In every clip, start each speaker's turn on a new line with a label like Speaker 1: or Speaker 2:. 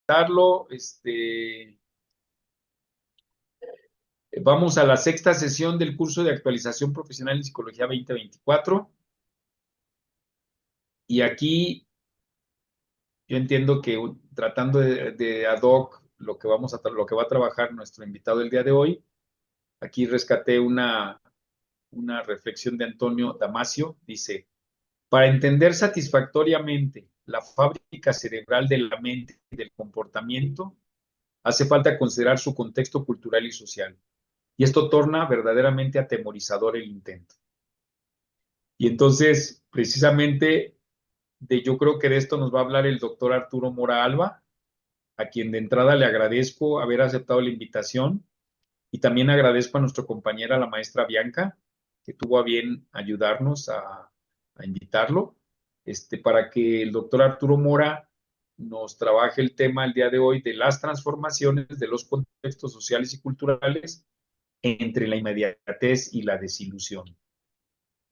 Speaker 1: darlo. Vamos a la sexta sesión del curso de actualización profesional en psicología 2024. Y aquí yo entiendo que tratando de ad hoc lo que va a trabajar nuestro invitado el día de hoy, aquí rescaté una reflexión de Antonio Damasio. Dice: para entender satisfactoriamente la fábrica cerebral de la mente y del comportamiento, hace falta considerar su contexto cultural y social. Y esto torna verdaderamente atemorizador el intento. Y entonces, precisamente, yo creo que de esto nos va a hablar el doctor Arturo Mora Alba, a quien de entrada le agradezco haber aceptado la invitación, y también agradezco a nuestra compañera, la maestra Bianca, que tuvo a bien ayudarnos a invitarlo, para que el doctor Arturo Mora nos trabaje el tema el día de hoy de las transformaciones de los contextos sociales y culturales entre la inmediatez y la desilusión.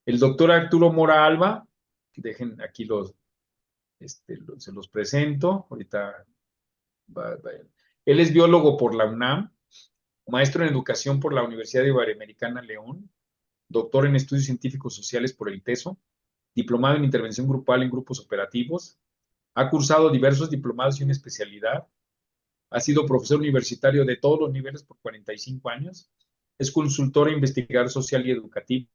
Speaker 1: El doctor Arturo Mora Alba, dejen aquí se los presento, ahorita él es biólogo por la UNAM, maestro en educación por la Universidad Iberoamericana León, doctor en estudios científicos sociales por el TESO, diplomado en intervención grupal en grupos operativos, ha cursado diversos diplomados y una especialidad, ha sido profesor universitario de todos los niveles por 45 años, es consultor e investigador social y educativo,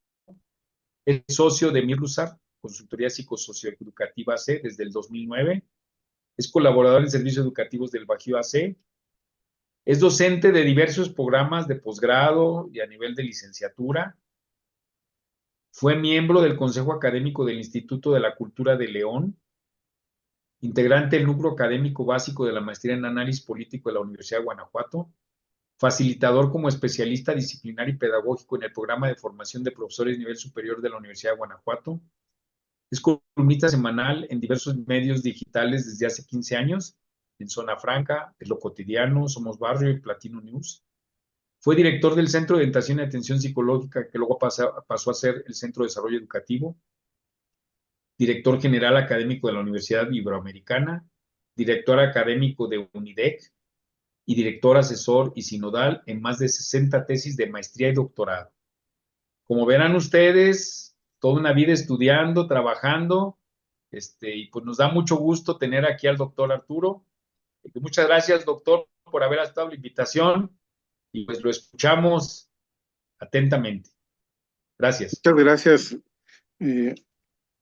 Speaker 1: es socio de Mirlusar, Consultoría Psicosocioeducativa AC, desde el 2009, es colaborador en servicios educativos del Bajío AC, es docente de diversos programas de posgrado y a nivel de licenciatura, fue miembro del Consejo Académico del Instituto de la Cultura de León, integrante del núcleo académico básico de la maestría en análisis político de la Universidad de Guanajuato, facilitador como especialista disciplinar y pedagógico en el programa de formación de profesores de nivel superior de la Universidad de Guanajuato, es columnista semanal en diversos medios digitales desde hace 15 años, en Zona Franca, en Lo Cotidiano, Somos Barrio y Platino News. Fue director del Centro de Orientación y Atención Psicológica, que luego pasó a ser el Centro de Desarrollo Educativo, director general académico de la Universidad Iberoamericana, director académico de UNIDEC y director asesor y sinodal en más de 60 tesis de maestría y doctorado. Como verán ustedes, toda una vida estudiando, trabajando, y pues nos da mucho gusto tener aquí al doctor Arturo. Muchas gracias, doctor, por haber aceptado la invitación, y pues lo escuchamos atentamente. Gracias.
Speaker 2: Muchas gracias, eh,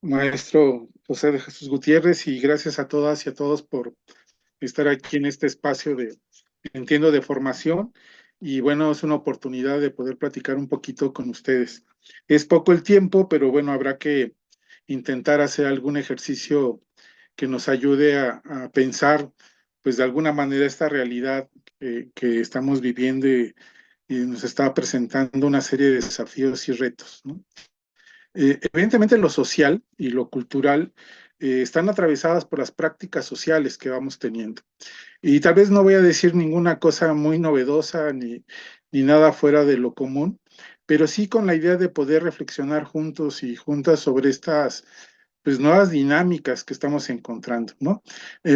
Speaker 2: maestro José de Jesús Gutiérrez, y gracias a todas y a todos por estar aquí en este espacio entiendo, de formación. Y bueno, es una oportunidad de poder platicar un poquito con ustedes. Es poco el tiempo, pero bueno, habrá que intentar hacer algún ejercicio que nos ayude a pensar, pues de alguna manera, esta realidad que estamos viviendo, y nos está presentando una serie de desafíos y retos, ¿no? Evidentemente lo social y lo cultural están atravesadas por las prácticas sociales que vamos teniendo. Y tal vez no voy a decir ninguna cosa muy novedosa ni nada fuera de lo común, pero sí con la idea de poder reflexionar juntos y juntas sobre estas, pues, nuevas dinámicas que estamos encontrando, ¿no?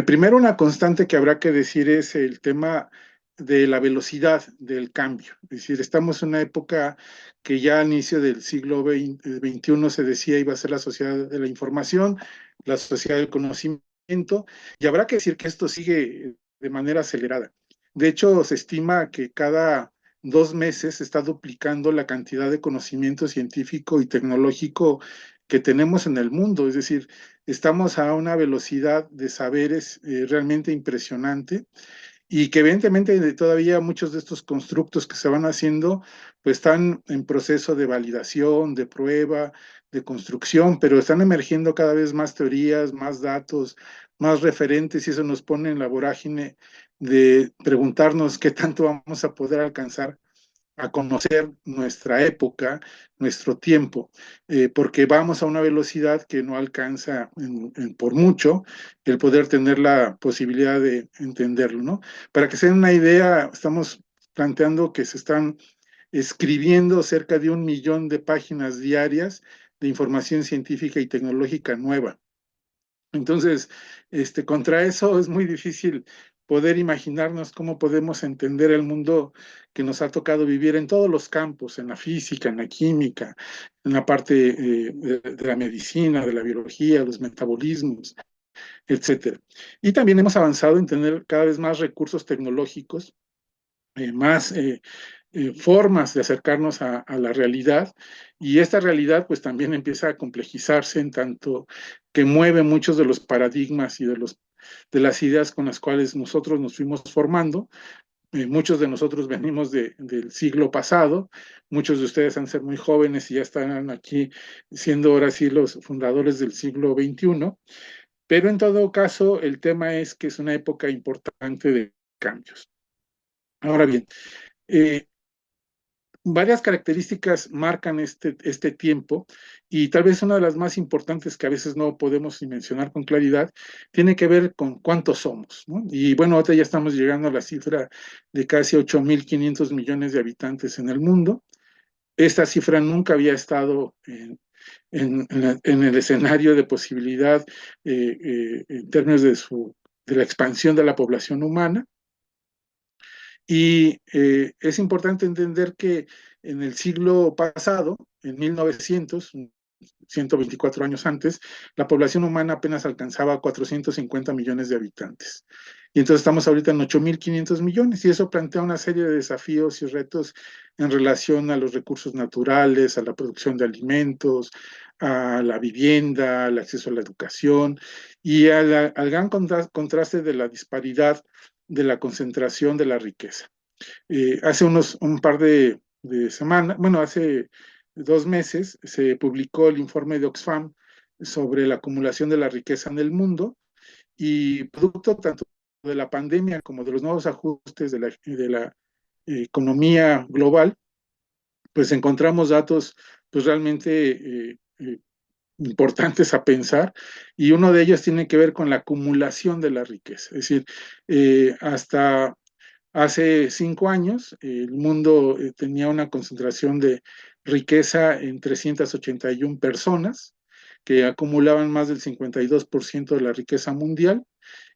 Speaker 2: Primero, una constante que habrá que decir es el tema de la velocidad del cambio. Es decir, estamos en una época que ya al inicio del siglo XXI se decía iba a ser la sociedad de la información, la sociedad del conocimiento, y habrá que decir que esto sigue de manera acelerada. De hecho, se estima que cada 2 meses se está duplicando la cantidad de conocimiento científico y tecnológico que tenemos en el mundo. Es decir, estamos a una velocidad de saberes realmente impresionante, y que evidentemente todavía muchos de estos constructos que se van haciendo pues están en proceso de validación, de prueba, de construcción, pero están emergiendo cada vez más teorías, más datos, más referentes, y eso nos pone en la vorágine de preguntarnos qué tanto vamos a poder alcanzar a conocer nuestra época, nuestro tiempo, porque vamos a una velocidad que no alcanza por mucho el poder tener la posibilidad de entenderlo, ¿no? Para que se den una idea, estamos planteando que se están escribiendo cerca de 1 millón de páginas diarias de información científica y tecnológica nueva. Entonces, contra eso es muy difícil poder imaginarnos cómo podemos entender el mundo que nos ha tocado vivir en todos los campos, en la física, en la química, en la parte de la medicina, de la biología, los metabolismos, etcétera. Y también hemos avanzado en tener cada vez más recursos tecnológicos, más formas de acercarnos a la realidad, y esta realidad pues también empieza a complejizarse en tanto que mueve muchos de los paradigmas y de las ideas con las cuales nosotros nos fuimos formando. Muchos de nosotros venimos del siglo pasado, muchos de ustedes han de ser muy jóvenes y ya están aquí siendo ahora sí los fundadores del siglo XXI, pero en todo caso el tema es que es una época importante de cambios. Ahora bien, eh, varias características marcan este tiempo, y tal vez una de las más importantes que a veces no podemos mencionar con claridad tiene que ver con cuántos somos, ¿no? Y bueno, ahora ya estamos llegando a la cifra de casi 8.500 millones de habitantes en el mundo. Esta cifra nunca había estado en el escenario de posibilidad en términos de la expansión de la población humana. Y es importante entender que en el siglo pasado, en 1900, 124 años antes, la población humana apenas alcanzaba 450 millones de habitantes. Y entonces estamos ahorita en 8.500 millones, y eso plantea una serie de desafíos y retos en relación a los recursos naturales, a la producción de alimentos, a la vivienda, al acceso a la educación, y al gran contraste de la disparidad de la concentración de la riqueza. Hace un par de semanas, bueno, hace 2 meses, se publicó el informe de Oxfam sobre la acumulación de la riqueza en el mundo, y producto tanto de la pandemia como de los nuevos ajustes de la economía global, pues encontramos datos pues realmente importantes a pensar, y uno de ellos tiene que ver con la acumulación de la riqueza. Es decir, hasta hace 5 años, el mundo tenía una concentración de riqueza en 381 personas, que acumulaban más del 52% de la riqueza mundial,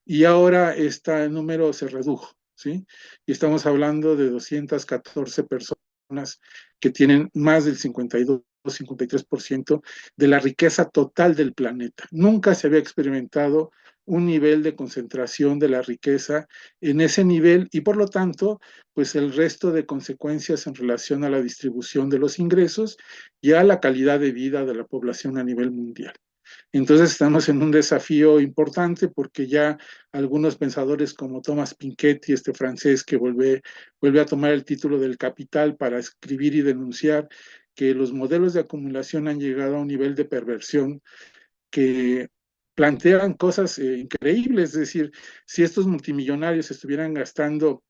Speaker 2: y ahora este número se redujo, ¿sí? Y estamos hablando de 214 personas que tienen más del 53% de la riqueza total del planeta. Nunca se había experimentado un nivel de concentración de la riqueza en ese nivel, y por lo tanto, pues el resto de consecuencias en relación a la distribución de los ingresos y a la calidad de vida de la población a nivel mundial. Entonces estamos en un desafío importante, porque ya algunos pensadores como Thomas Piketty, este francés que vuelve a tomar el título del Capital para escribir y denunciar que los modelos de acumulación han llegado a un nivel de perversión que plantean cosas increíbles. Es decir, si estos multimillonarios estuvieran gastando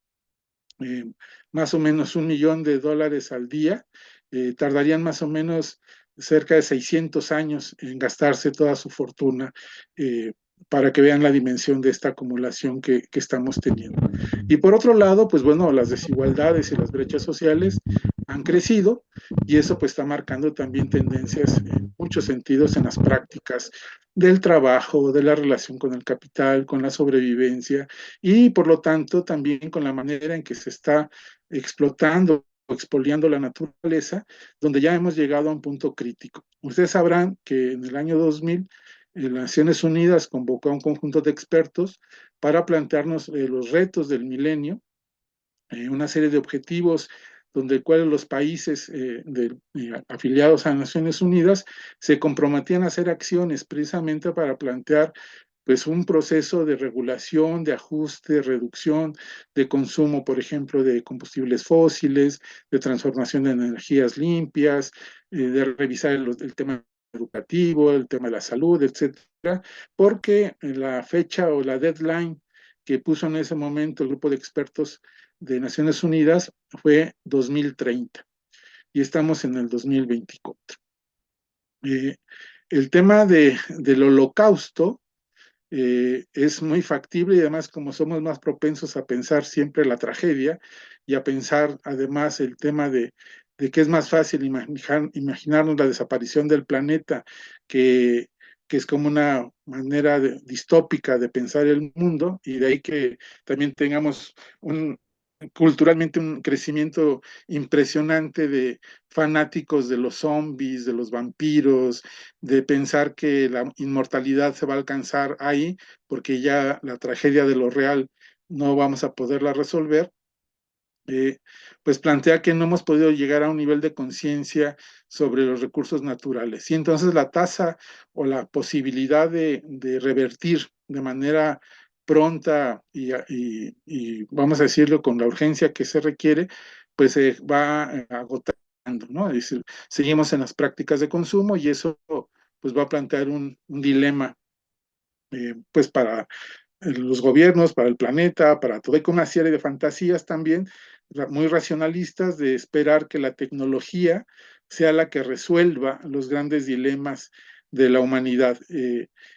Speaker 2: eh, más o menos $1 millón al día, tardarían más o menos cerca de 600 años en gastarse toda su fortuna, para que vean la dimensión de esta acumulación que estamos teniendo. Y por otro lado, pues bueno, las desigualdades y las brechas sociales han crecido, y eso pues está marcando también tendencias en muchos sentidos en las prácticas del trabajo, de la relación con el capital, con la sobrevivencia, y por lo tanto también con la manera en que se está explotando o expoliando la naturaleza, donde ya hemos llegado a un punto crítico. Ustedes sabrán que en el año 2000 las Naciones Unidas convocó a un conjunto de expertos para plantearnos los retos del milenio, una serie de objetivos donde cuales los países afiliados a Naciones Unidas se comprometían a hacer acciones precisamente para plantear pues un proceso de regulación, de ajuste, de reducción de consumo, por ejemplo, de combustibles fósiles, de transformación de energías limpias, de revisar el tema educativo, el tema de la salud, etcétera, porque la fecha o la deadline que puso en ese momento el grupo de expertos de Naciones Unidas fue 2030, y estamos en el 2024. Eh, el tema del holocausto es muy factible, y además como somos más propensos a pensar siempre la tragedia y a pensar además el tema de que es más fácil imaginarnos la desaparición del planeta que, que es como una manera distópica de pensar el mundo, y de ahí que también tengamos culturalmente un crecimiento impresionante de fanáticos de los zombies, de los vampiros, de pensar que la inmortalidad se va a alcanzar ahí, porque ya la tragedia de lo real no vamos a poderla resolver. eh, pues plantea que no hemos podido llegar a un nivel de conciencia sobre los recursos naturales. Y entonces la tasa o la posibilidad de revertir de manera pronta y, vamos a decirlo con la urgencia que se requiere, pues se va agotando, ¿no? Es decir, seguimos en las prácticas de consumo y eso pues va a plantear un dilema pues para los gobiernos, para el planeta, para todo. Hay como una serie de fantasías también muy racionalistas de esperar que la tecnología sea la que resuelva los grandes dilemas de la humanidad.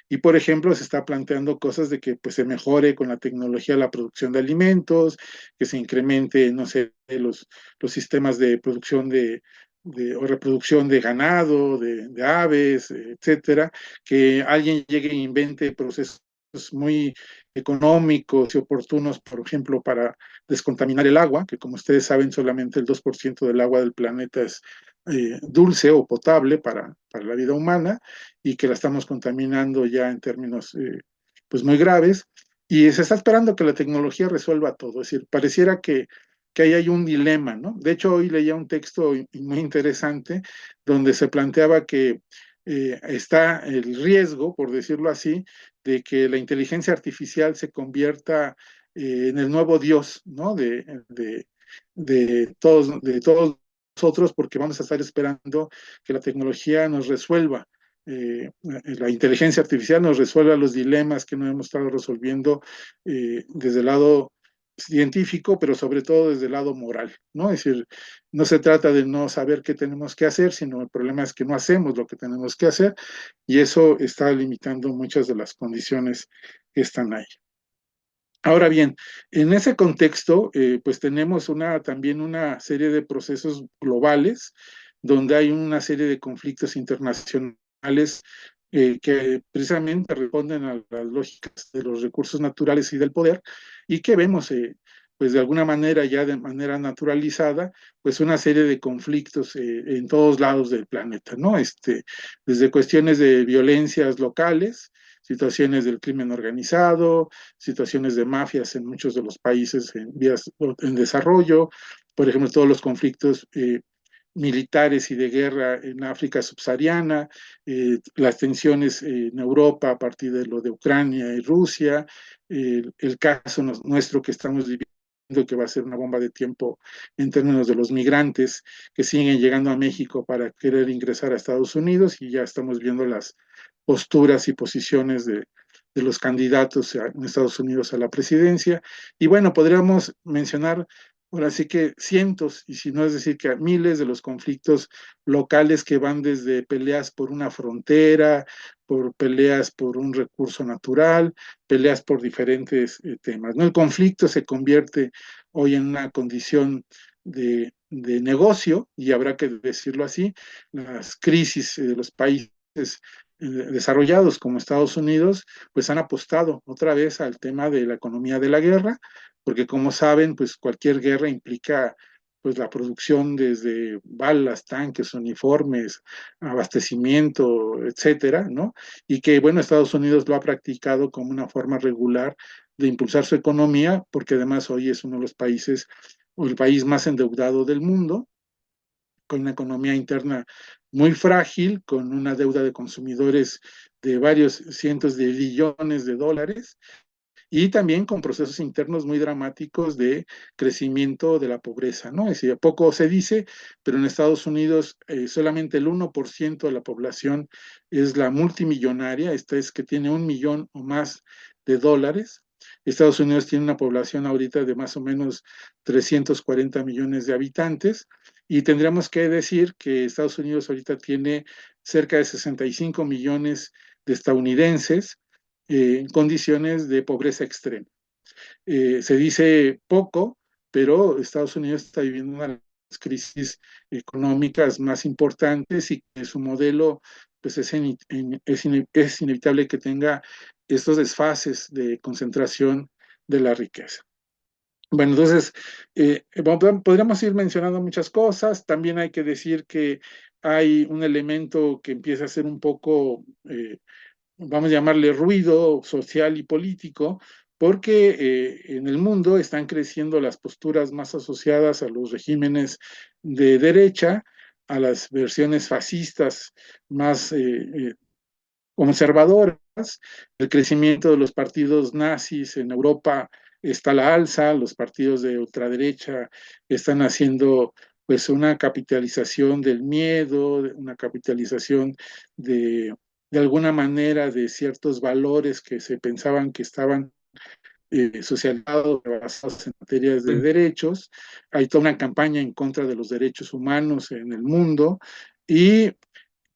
Speaker 2: Y por ejemplo, se está planteando cosas de que pues, se mejore con la tecnología la producción de alimentos, que se incremente, no sé, los sistemas de producción o reproducción de ganado, de aves, etcétera, que alguien llegue e invente procesos muy económicos y oportunos, por ejemplo, para descontaminar el agua, que como ustedes saben, solamente el 2% del agua del planeta es dulce o potable para la vida humana y que la estamos contaminando ya en términos pues muy graves. Y se está esperando que la tecnología resuelva todo. Es decir, pareciera que ahí hay un dilema, ¿no? De hecho, hoy leía un texto muy interesante donde se planteaba que está el riesgo, por decirlo así, de que la inteligencia artificial se convierta en el nuevo Dios, ¿no? De todos nosotros, porque vamos a estar esperando que la tecnología nos resuelva. La inteligencia artificial nos resuelva los dilemas que no hemos estado resolviendo desde el lado científico, pero sobre todo desde el lado moral, ¿no? Es decir, no se trata de no saber qué tenemos que hacer, sino el problema es que no hacemos lo que tenemos que hacer y eso está limitando muchas de las condiciones que están ahí. Ahora bien, en ese contexto, pues tenemos también una serie de procesos globales donde hay una serie de conflictos internacionales que precisamente responden a las lógicas de los recursos naturales y del poder y que vemos, pues de alguna manera ya de manera naturalizada, pues una serie de conflictos en todos lados del planeta, ¿no? Desde cuestiones de violencias locales, situaciones del crimen organizado, situaciones de mafias en muchos de los países en desarrollo, por ejemplo, todos los conflictos militares y de guerra en África subsahariana, las tensiones en Europa a partir de lo de Ucrania y Rusia, el caso nuestro que estamos viviendo que va a ser una bomba de tiempo en términos de los migrantes que siguen llegando a México para querer ingresar a Estados Unidos y ya estamos viendo las posturas y posiciones de los candidatos en Estados Unidos a la presidencia. Y bueno, podríamos mencionar ahora sí que cientos, y si no es decir que miles de los conflictos locales que van desde peleas por una frontera, por peleas por un recurso natural, peleas por diferentes temas, ¿no? El conflicto se convierte hoy en una condición de negocio, y habrá que decirlo así, las crisis de los países desarrollados como Estados Unidos, pues han apostado otra vez al tema de la economía de la guerra, porque como saben, pues cualquier guerra implica pues la producción desde balas, tanques, uniformes, abastecimiento, etcétera, ¿no? Y que, bueno, Estados Unidos lo ha practicado como una forma regular de impulsar su economía, porque además hoy es uno de los países o el país más endeudado del mundo, con una economía interna muy frágil, con una deuda de consumidores de varios cientos de billones de dólares y también con procesos internos muy dramáticos de crecimiento de la pobreza, ¿no? Es decir, poco se dice, pero en Estados Unidos solamente el 1% de la población es la multimillonaria, esta es que tiene 1 millón o más de dólares. Estados Unidos tiene una población ahorita de más o menos 340 millones de habitantes y tendríamos que decir que Estados Unidos ahorita tiene cerca de 65 millones de estadounidenses en condiciones de pobreza extrema. Se dice poco, pero Estados Unidos está viviendo una de las crisis económicas más importantes y que su modelo pues es inevitable que tenga estos desfases de concentración de la riqueza. Bueno, entonces, podríamos ir mencionando muchas cosas. También hay que decir que hay un elemento que empieza a ser un poco, vamos a llamarle ruido social y político, porque en el mundo están creciendo las posturas más asociadas a los regímenes de derecha, a las versiones fascistas más conservadoras. El crecimiento de los partidos nazis en Europa está a la alza, los partidos de ultraderecha están haciendo pues una capitalización del miedo, una capitalización de alguna manera de ciertos valores que se pensaban que estaban socializados, basados en materias de
Speaker 1: Sí.
Speaker 2: derechos. Hay toda una campaña en contra de los derechos humanos en el mundo y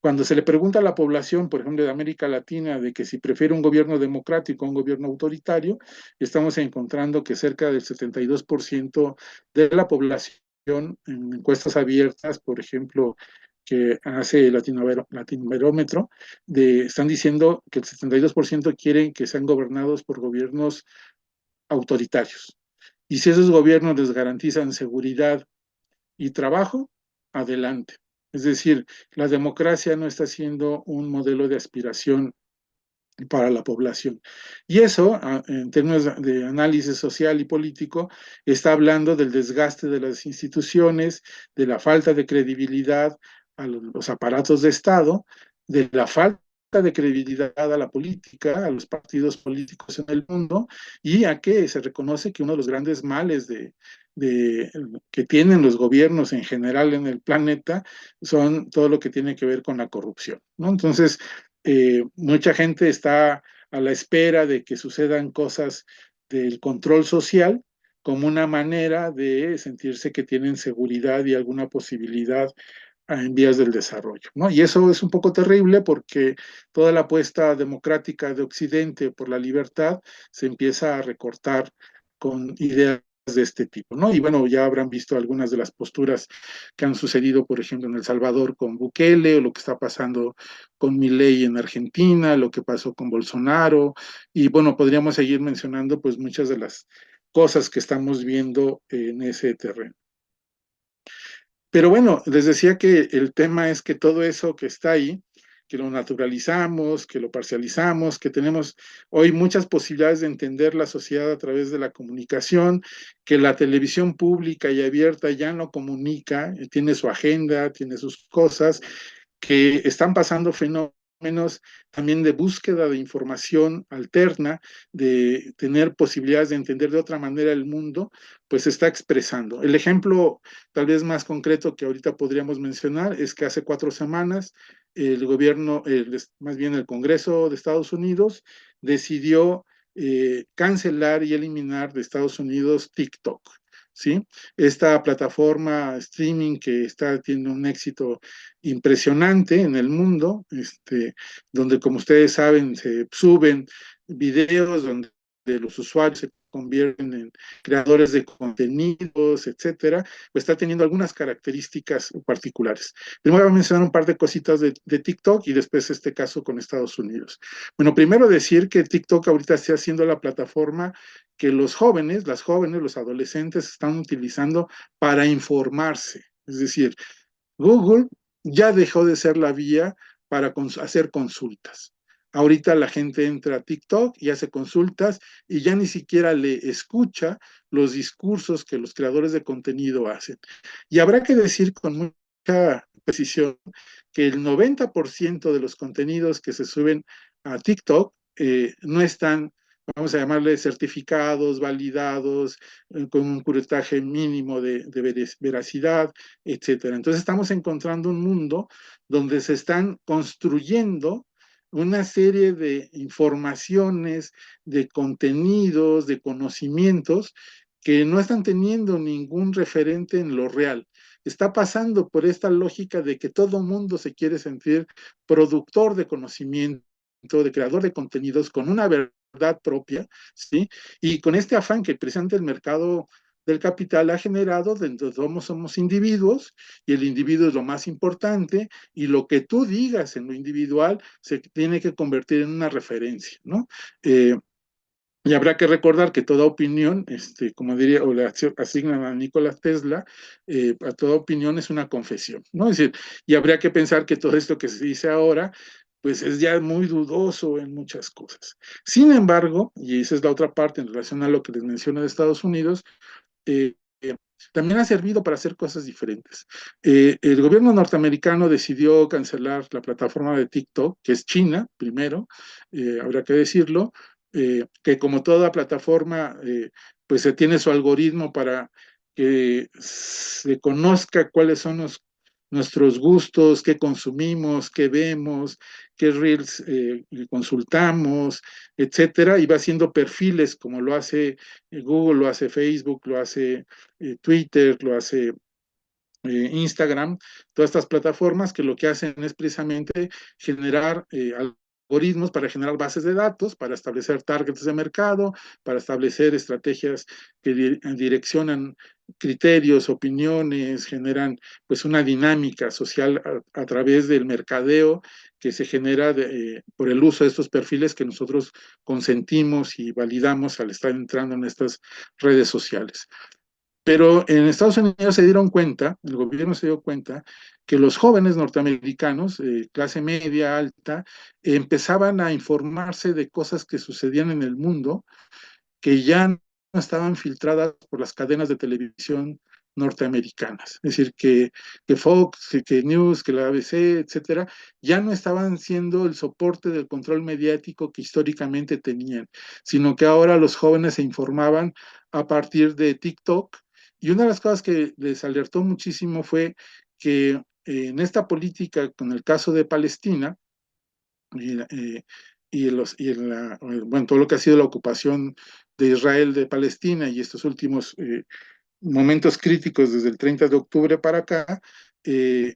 Speaker 2: cuando se le pregunta a la población, por ejemplo, de América Latina, de que si prefiere un gobierno democrático a un gobierno autoritario, estamos encontrando que cerca del 72% de la población en encuestas abiertas, por ejemplo, que hace el Latinobarómetro, están diciendo que el 72% quieren que sean gobernados por gobiernos autoritarios. Y si esos gobiernos les garantizan seguridad y trabajo, adelante. Es decir, la democracia no está siendo un modelo de aspiración para la población. Y eso, en términos de análisis social y político, está hablando del desgaste de las instituciones, de la falta de credibilidad a los aparatos de Estado, de la falta de credibilidad a la política, a los partidos políticos en el mundo, y a que se reconoce que uno de los grandes males que tienen los gobiernos en general en el planeta son todo lo que tiene que ver con la corrupción, ¿no? Entonces, mucha gente está a la espera de que sucedan cosas del control social como una manera de sentirse que tienen seguridad y alguna posibilidad en vías del desarrollo, ¿no? Y eso es un poco terrible porque toda la apuesta democrática de Occidente por la libertad se empieza a recortar con ideas de este tipo, ¿no? Y bueno, ya habrán visto algunas de las posturas que han sucedido, por ejemplo, en El Salvador con Bukele, o lo que está pasando con Milei en Argentina, lo que pasó con Bolsonaro, y bueno, podríamos seguir mencionando pues muchas de las cosas que estamos viendo en ese terreno. Pero bueno, les decía que el tema es que todo eso que está ahí, que lo naturalizamos, que lo parcializamos, que tenemos hoy muchas posibilidades de entender la sociedad a través de la comunicación, que la televisión pública y abierta ya no comunica, tiene su agenda, tiene sus cosas, que están pasando fenómenos también de búsqueda de información alterna, de tener posibilidades de entender de otra manera el mundo, pues se está expresando. El ejemplo tal vez más concreto que ahorita podríamos mencionar es que hace 4 semanas el gobierno, más bien el Congreso de Estados Unidos, decidió cancelar y eliminar de Estados Unidos TikTok. ¿Sí? Esta plataforma streaming que está teniendo un éxito impresionante en el mundo, donde como ustedes saben se suben videos donde los usuarios se convierten en creadores de contenidos, etcétera, pues está teniendo algunas características particulares. Primero voy a mencionar un par de cositas de TikTok y después este caso con Estados Unidos. Bueno, primero decir que TikTok ahorita está haciendo la plataforma que los jóvenes, las jóvenes, los adolescentes están utilizando para informarse. Es decir, Google ya dejó de ser la vía para hacer consultas. Ahorita la gente entra a TikTok y hace consultas y ya ni siquiera le escucha los discursos que los creadores de contenido hacen. Y habrá que decir con mucha precisión que el 90% de los contenidos que se suben a TikTok no están, vamos a llamarle, certificados, validados, con un curetaje mínimo de veracidad, etcétera. Entonces estamos encontrando un mundo donde se están construyendo una serie de informaciones, de contenidos, de conocimientos que no están teniendo ningún referente en lo real. Está pasando por esta lógica de que todo mundo se quiere sentir productor de conocimiento, de creador de contenidos con una verdad propia, ¿sí? Y con este afán que precisamente el mercado del capital ha generado, dentro de somos individuos, y el individuo es lo más importante, y lo que tú digas en lo individual se tiene que convertir en una referencia, ¿no? Y habrá que recordar que toda opinión, como diría, o le asignan a Nikola Tesla, a toda opinión es una confesión, ¿no? Es decir, y habría que pensar que todo esto que se dice ahora, pues es ya muy dudoso en muchas cosas. Sin embargo, y esa es la otra parte en relación a lo que les menciono de Estados Unidos, eh, eh, también ha servido para hacer cosas diferentes. El gobierno norteamericano decidió cancelar la plataforma de TikTok, que es China, primero, habrá que decirlo, que como toda plataforma, pues se tiene su algoritmo para que se conozca cuáles son nuestros gustos, qué consumimos, qué vemos, qué reels consultamos, etcétera, y va haciendo perfiles como lo hace Google, lo hace Facebook, lo hace Twitter, lo hace Instagram, todas estas plataformas que lo que hacen es precisamente generar algoritmos para generar bases de datos, para establecer targets de mercado, para establecer estrategias que direccionan criterios, opiniones, generan pues una dinámica social a través del mercadeo que se genera por el uso de estos perfiles que nosotros consentimos y validamos al estar entrando en estas redes sociales. Pero en Estados Unidos se dieron cuenta, el gobierno se dio cuenta, que los jóvenes norteamericanos, clase media, alta, empezaban a informarse de cosas que sucedían en el mundo, que ya no estaban filtradas por las cadenas de televisión norteamericanas. Es decir, que Fox, que News, que la ABC, etcétera, ya no estaban siendo el soporte del control mediático que históricamente tenían, sino que ahora los jóvenes se informaban a partir de TikTok. Y una de las cosas que les alertó muchísimo fue que en esta política, con el caso de Palestina, y, bueno, todo lo que ha sido la ocupación de Israel de Palestina y estos últimos momentos críticos desde el 30 de octubre para acá, eh,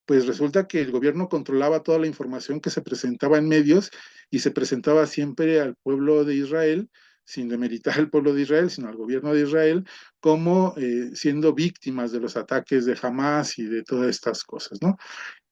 Speaker 2: pues resulta que el gobierno controlaba toda la información que se presentaba en medios y se presentaba siempre al pueblo de Israel, sin demeritar al pueblo de Israel, sino al gobierno de Israel, como siendo víctimas de los ataques de Hamas y de todas estas cosas, ¿no?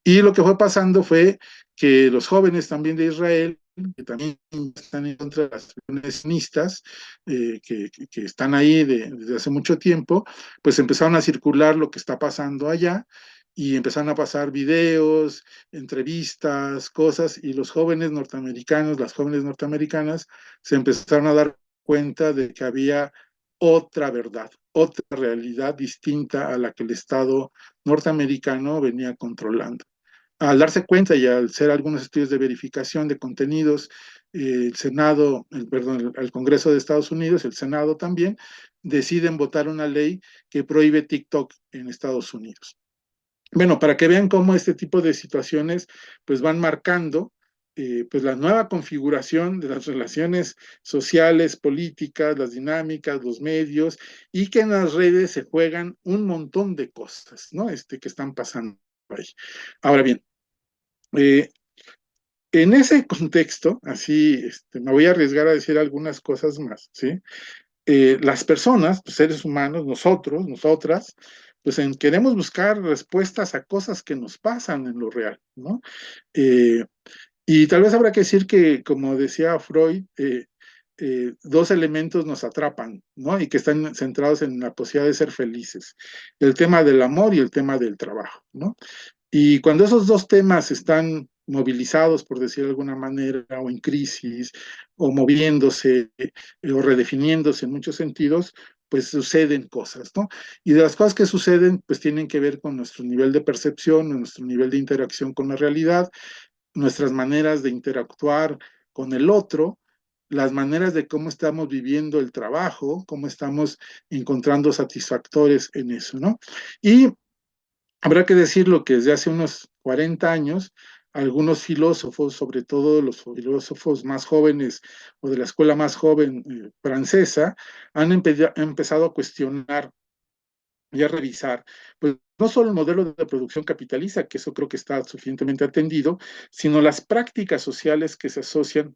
Speaker 2: Y lo que fue pasando fue que los jóvenes también de Israel, que también están en contra de las sionistas, que están ahí desde hace mucho tiempo, pues empezaron a circular lo que está pasando allá y empezaron a pasar videos, entrevistas, cosas, y los jóvenes norteamericanos, las jóvenes norteamericanas, se empezaron a dar cuenta de que había otra verdad, otra realidad distinta a la que el Estado norteamericano venía controlando. Al darse cuenta y al hacer algunos estudios de verificación de contenidos, el Senado, perdón, el Congreso de Estados Unidos, el Senado también, deciden votar una ley que prohíbe TikTok en Estados Unidos. Bueno, para que vean cómo este tipo de situaciones pues van marcando pues la nueva configuración de las relaciones sociales, políticas, las dinámicas, los medios, y que en las redes se juegan un montón de cosas, ¿no? Que están pasando ahí. Ahora bien, eh, en ese contexto, así me voy a arriesgar a decir algunas cosas más, ¿sí? Las personas, pues, seres humanos, nosotros, nosotras, pues queremos buscar respuestas a cosas que nos pasan en lo real, ¿no? Eh, y tal vez habrá que decir que, como decía Freud, dos elementos nos atrapan, ¿no? Y que están centrados en la posibilidad de ser felices. El tema del amor y el tema del trabajo, ¿no? Y cuando esos dos temas están movilizados, por decir de alguna manera, o en crisis, o moviéndose, o redefiniéndose en muchos sentidos, pues suceden cosas, ¿no? Y de las cosas que suceden, pues tienen que ver con nuestro nivel de percepción, nuestro nivel de interacción con la realidad, nuestras maneras de interactuar con el otro, las maneras de cómo estamos viviendo el trabajo, cómo estamos encontrando satisfactores en eso, ¿no? Y habrá que decirlo que desde hace unos 40 años, algunos filósofos, sobre todo los filósofos más jóvenes o de la escuela más joven francesa, han empezado a cuestionar y a revisar, pues no solo el modelo de producción capitalista, que eso creo que está suficientemente atendido, sino las prácticas sociales que se asocian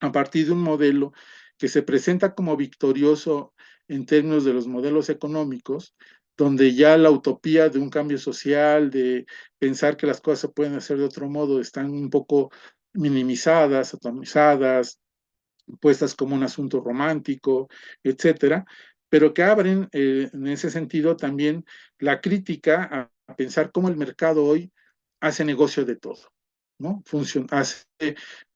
Speaker 2: a partir de un modelo que se presenta como victorioso en términos de los modelos económicos, donde ya la utopía de un cambio social, de pensar que las cosas se pueden hacer de otro modo, están un poco minimizadas, atomizadas, puestas como un asunto romántico, etcétera, pero que abren en ese sentido también la crítica a pensar cómo el mercado hoy hace negocio de todo, ¿no?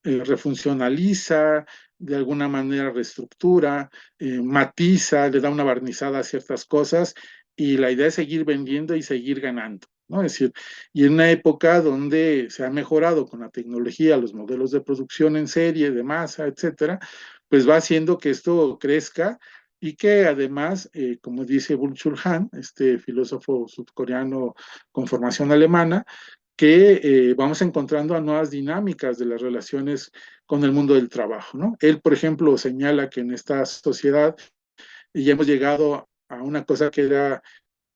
Speaker 2: Refuncionaliza, de alguna manera reestructura, matiza, le da una barnizada a ciertas cosas y la idea es seguir vendiendo y seguir ganando, ¿no? Es decir, y en una época donde se ha mejorado con la tecnología, los modelos de producción en serie, de masa, etcétera, pues va haciendo que esto crezca y que además, como dice Byung-Chul Han, este filósofo sudcoreano con formación alemana, que vamos encontrando a nuevas dinámicas de las relaciones con el mundo del trabajo, ¿no? Él, por ejemplo, señala que en esta sociedad ya hemos llegado a una cosa que era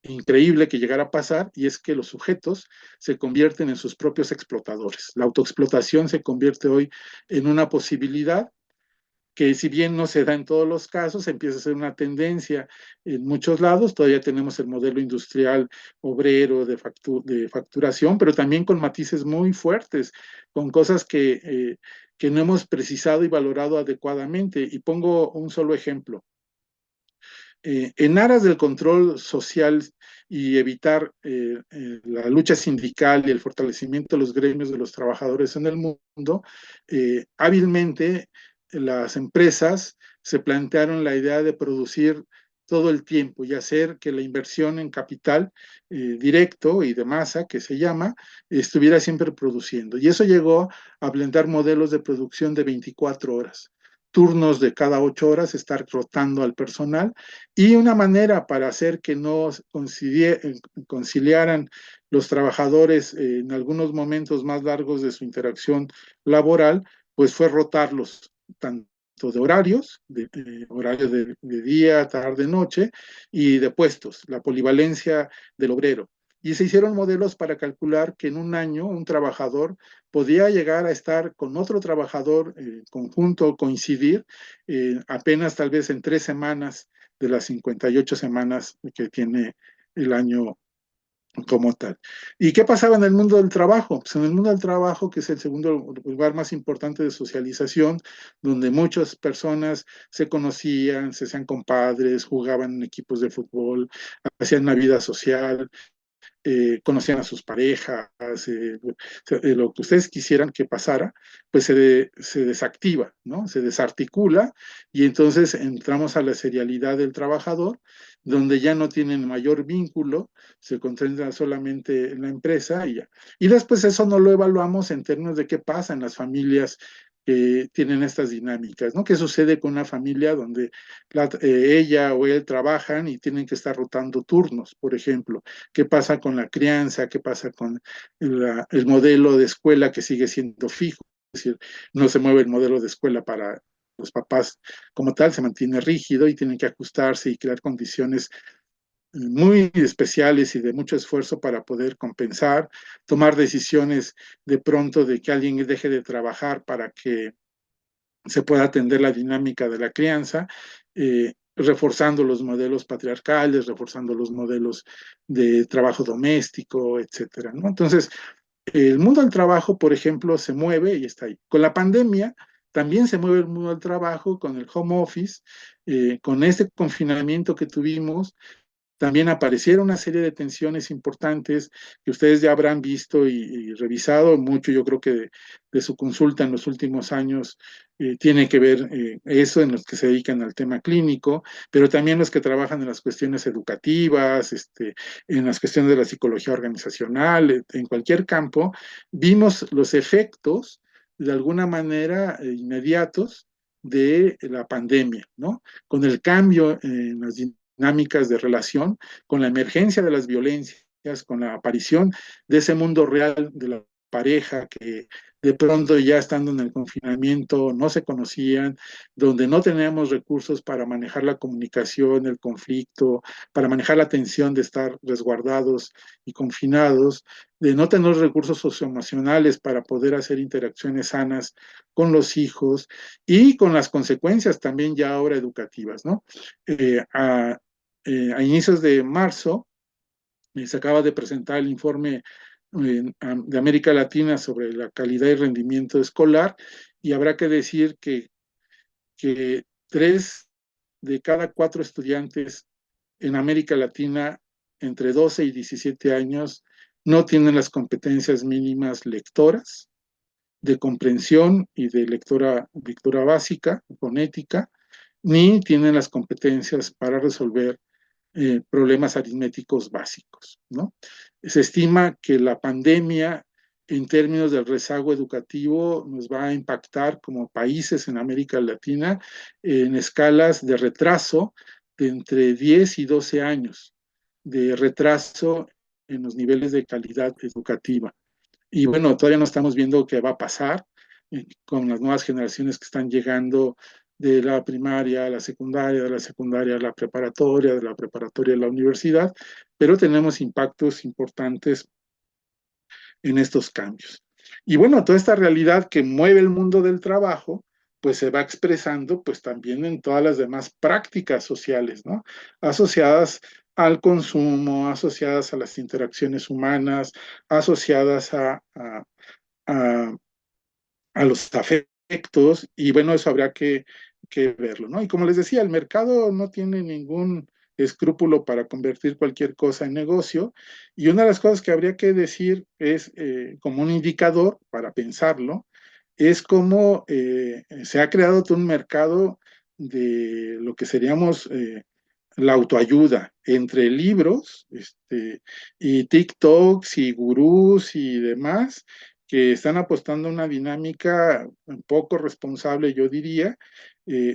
Speaker 2: increíble que llegara a pasar, y es que los sujetos se convierten en sus propios explotadores. La autoexplotación se convierte hoy en una posibilidad que, si bien no se da en todos los casos, empieza a ser una tendencia en muchos lados. Todavía tenemos el modelo industrial obrero de facturación, pero también con matices muy fuertes, con cosas que no hemos precisado y valorado adecuadamente. Y pongo un solo ejemplo. En aras del control social y evitar la lucha sindical y el fortalecimiento de los gremios de los trabajadores en el mundo, hábilmente las empresas se plantearon la idea de producir todo el tiempo y hacer que la inversión en capital directo y de masa, que se llama, estuviera siempre produciendo. Y eso llegó a blindar modelos de producción de 24 horas, turnos de cada 8 horas, estar rotando al personal, y una manera para hacer que no conciliaran los trabajadores en algunos momentos más largos de su interacción laboral, pues fue rotarlos tanto de horarios, horario de día, tarde, noche, y de puestos, la polivalencia del obrero. Y se hicieron modelos para calcular que en un año un trabajador podía llegar a estar con otro trabajador conjunto, coincidir apenas tal vez en 3 semanas de las 58 semanas que tiene el año como tal. ¿Y qué pasaba en el mundo del trabajo? Pues en el mundo del trabajo, que es el segundo lugar más importante de socialización, donde muchas personas se conocían, se hacían compadres, jugaban en equipos de fútbol, hacían una vida social, conocían a sus parejas, lo que ustedes quisieran que pasara, pues se desactiva, ¿no? Se desarticula, y entonces entramos a la serialidad del trabajador, donde ya no tienen mayor vínculo, se concentran solamente en la empresa y ya. Y después eso no lo evaluamos en términos de qué pasa en las familias que tienen estas dinámicas, ¿no? ¿Qué sucede con una familia donde ella o él trabajan y tienen que estar rotando turnos, por ejemplo? ¿Qué pasa con la crianza? ¿Qué pasa con el modelo de escuela que sigue siendo fijo? Es decir, no se mueve el modelo de escuela para los papás como tal, se mantiene rígido y tienen que ajustarse y crear condiciones muy especiales y de mucho esfuerzo para poder compensar, tomar decisiones de pronto de que alguien deje de trabajar para que se pueda atender la dinámica de la crianza, reforzando los modelos patriarcales, reforzando los modelos de trabajo doméstico, etcétera, ¿no? Entonces, el mundo del trabajo, por ejemplo, se mueve y está ahí. Con la pandemia también se mueve el mundo del trabajo, con el home office, con este confinamiento que tuvimos, también aparecieron una serie de tensiones importantes que ustedes ya habrán visto y revisado mucho. Yo creo que de su consulta en los últimos años tiene que ver eso, en los que se dedican al tema clínico, pero también los que trabajan en las cuestiones educativas, en las cuestiones de la psicología organizacional, en cualquier campo. Vimos los efectos de alguna manera inmediatos de la pandemia, ¿no? Con el cambio en las dinámicas de relación, con la emergencia de las violencias, con la aparición de ese mundo real de la pareja que de pronto ya estando en el confinamiento no se conocían, donde no teníamos recursos para manejar la comunicación, el conflicto, para manejar la tensión de estar resguardados y confinados, de no tener recursos socioemocionales para poder hacer interacciones sanas con los hijos y con las consecuencias también ya ahora educativas, ¿no? A inicios de marzo se acaba de presentar el informe de América Latina sobre la calidad y rendimiento escolar y habrá que decir que 3 de cada 4 estudiantes en América Latina entre 12 y 17 años no tienen las competencias mínimas lectoras, de comprensión y de lectura básica, fonética, ni tienen las competencias para resolver problemas aritméticos básicos, ¿no? Se estima que la pandemia, en términos del rezago educativo, nos va a impactar como países en América Latina en escalas de retraso de entre 10 y 12 años de retraso en los niveles de calidad educativa. Y bueno, todavía no estamos viendo qué va a pasar con las nuevas generaciones que están llegando de la primaria a la secundaria, de la secundaria a la preparatoria, de la preparatoria a la universidad, pero tenemos impactos importantes en estos cambios. Y bueno, toda esta realidad que mueve el mundo del trabajo, pues se va expresando pues también en todas las demás prácticas sociales, ¿no? Asociadas al consumo, asociadas a las interacciones humanas, asociadas a, a los afectos, y bueno, eso habría que verlo, ¿no? Y como les decía, el mercado no tiene ningún escrúpulo para convertir cualquier cosa en negocio, y una de las cosas que habría que decir es, como un indicador para pensarlo, es cómo se ha creado todo un mercado de lo que seríamos la autoayuda entre libros y TikToks y gurús y demás que están apostando a una dinámica un poco responsable, yo diría,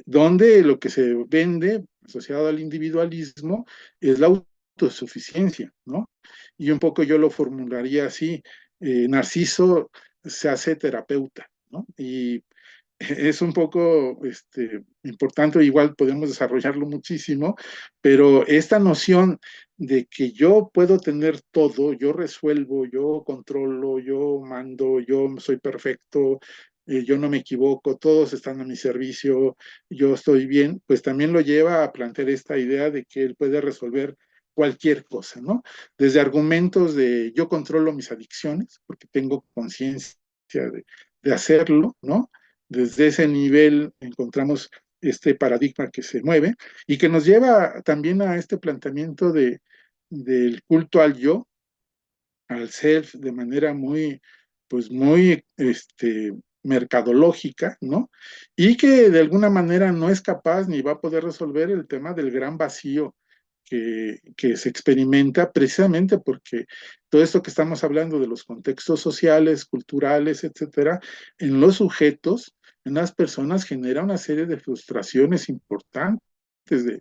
Speaker 2: donde lo que se vende asociado al individualismo es la autosuficiencia, ¿no? Y un poco yo lo formularía así, Narciso se hace terapeuta, ¿no? Y es un poco importante, igual podemos desarrollarlo muchísimo, pero esta noción de que yo puedo tener todo, yo resuelvo, yo controlo, yo mando, yo soy perfecto, yo no me equivoco, todos están a mi servicio, yo estoy bien, pues también lo lleva a plantear esta idea de que él puede resolver cualquier cosa, ¿no? Desde argumentos de yo controlo mis adicciones, porque tengo conciencia de hacerlo, ¿no? Desde ese nivel encontramos este paradigma que se mueve y que nos lleva también a este planteamiento del culto al yo, al self, de manera muy, pues muy, mercadológica, ¿no? Y que de alguna manera no es capaz ni va a poder resolver el tema del gran vacío que se experimenta precisamente porque todo esto que estamos hablando de los contextos sociales, culturales, etcétera, en los sujetos, en las personas genera una serie de frustraciones importantes,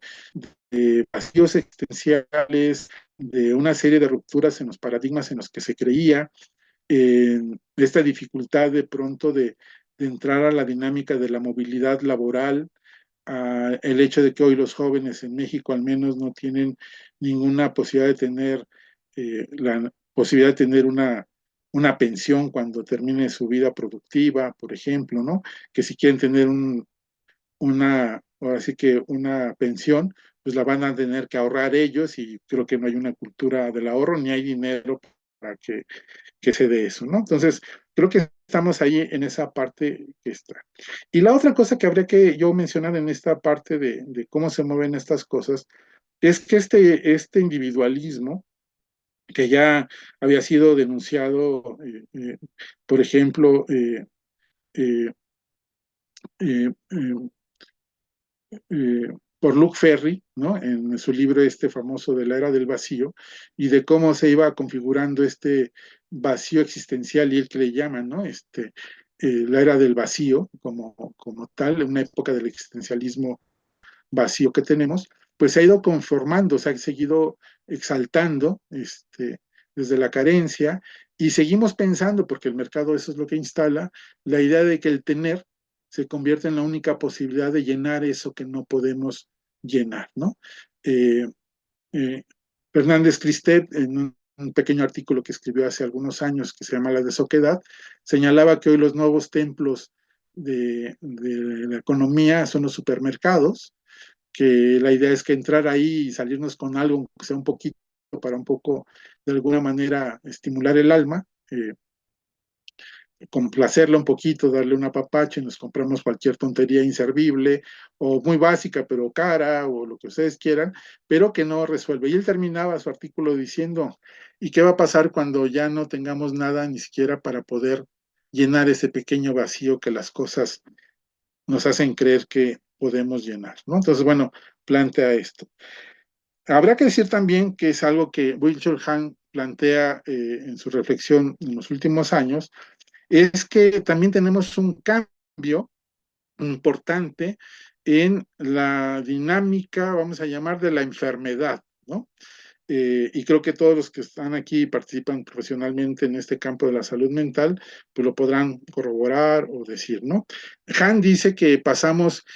Speaker 2: de vacíos existenciales, de una serie de rupturas en los paradigmas en los que se creía, esta dificultad de pronto de entrar a la dinámica de la movilidad laboral, el hecho de que hoy los jóvenes en México al menos no tienen ninguna posibilidad de tener la posibilidad de tener una pensión cuando termine su vida productiva, por ejemplo, ¿no? Que si quieren tener ahora sí que una pensión, pues la van a tener que ahorrar ellos y creo que no hay una cultura del ahorro ni hay dinero para que se dé eso, ¿no? Entonces, creo que estamos ahí en esa parte que está. Y la otra cosa que habría que yo mencionar en esta parte de cómo se mueven estas cosas es que este individualismo, que ya había sido denunciado, por ejemplo, eh, eh, eh, por Luke Ferry, ¿no? En su libro este famoso de la era del vacío, y de cómo se iba configurando este vacío existencial, y el que le llaman, ¿no? La era del vacío, como tal, una época del existencialismo vacío que tenemos, pues se ha ido conformando, se ha seguido exaltando, desde la carencia, y seguimos pensando, porque el mercado eso es lo que instala, la idea de que el tener se convierte en la única posibilidad de llenar eso que no podemos llenar, ¿no? Eh, eh, Fernández Cristet, en un pequeño artículo que escribió hace algunos años que se llama La Desoquedad, señalaba que hoy los nuevos templos de la economía son los supermercados, que la idea es que entrar ahí y salirnos con algo, que sea un poquito, para un poco, de alguna manera, estimular el alma, complacerla un poquito, darle un apapacho y nos compramos cualquier tontería inservible o muy básica pero cara o lo que ustedes quieran, pero que no resuelve. Y él terminaba su artículo diciendo, ¿y qué va a pasar cuando ya no tengamos nada ni siquiera para poder llenar ese pequeño vacío que las cosas nos hacen creer que podemos llenar, ¿no? Entonces, bueno, plantea esto. Habrá que decir también que es algo que Byung-Chul Han plantea en su reflexión en los últimos años, es que también tenemos un cambio importante en la dinámica, vamos a llamar, de la enfermedad, ¿no? Y creo que todos los que están aquí y participan profesionalmente en este campo de la salud mental, pues lo podrán corroborar o decir, ¿no? Han dice que pasamos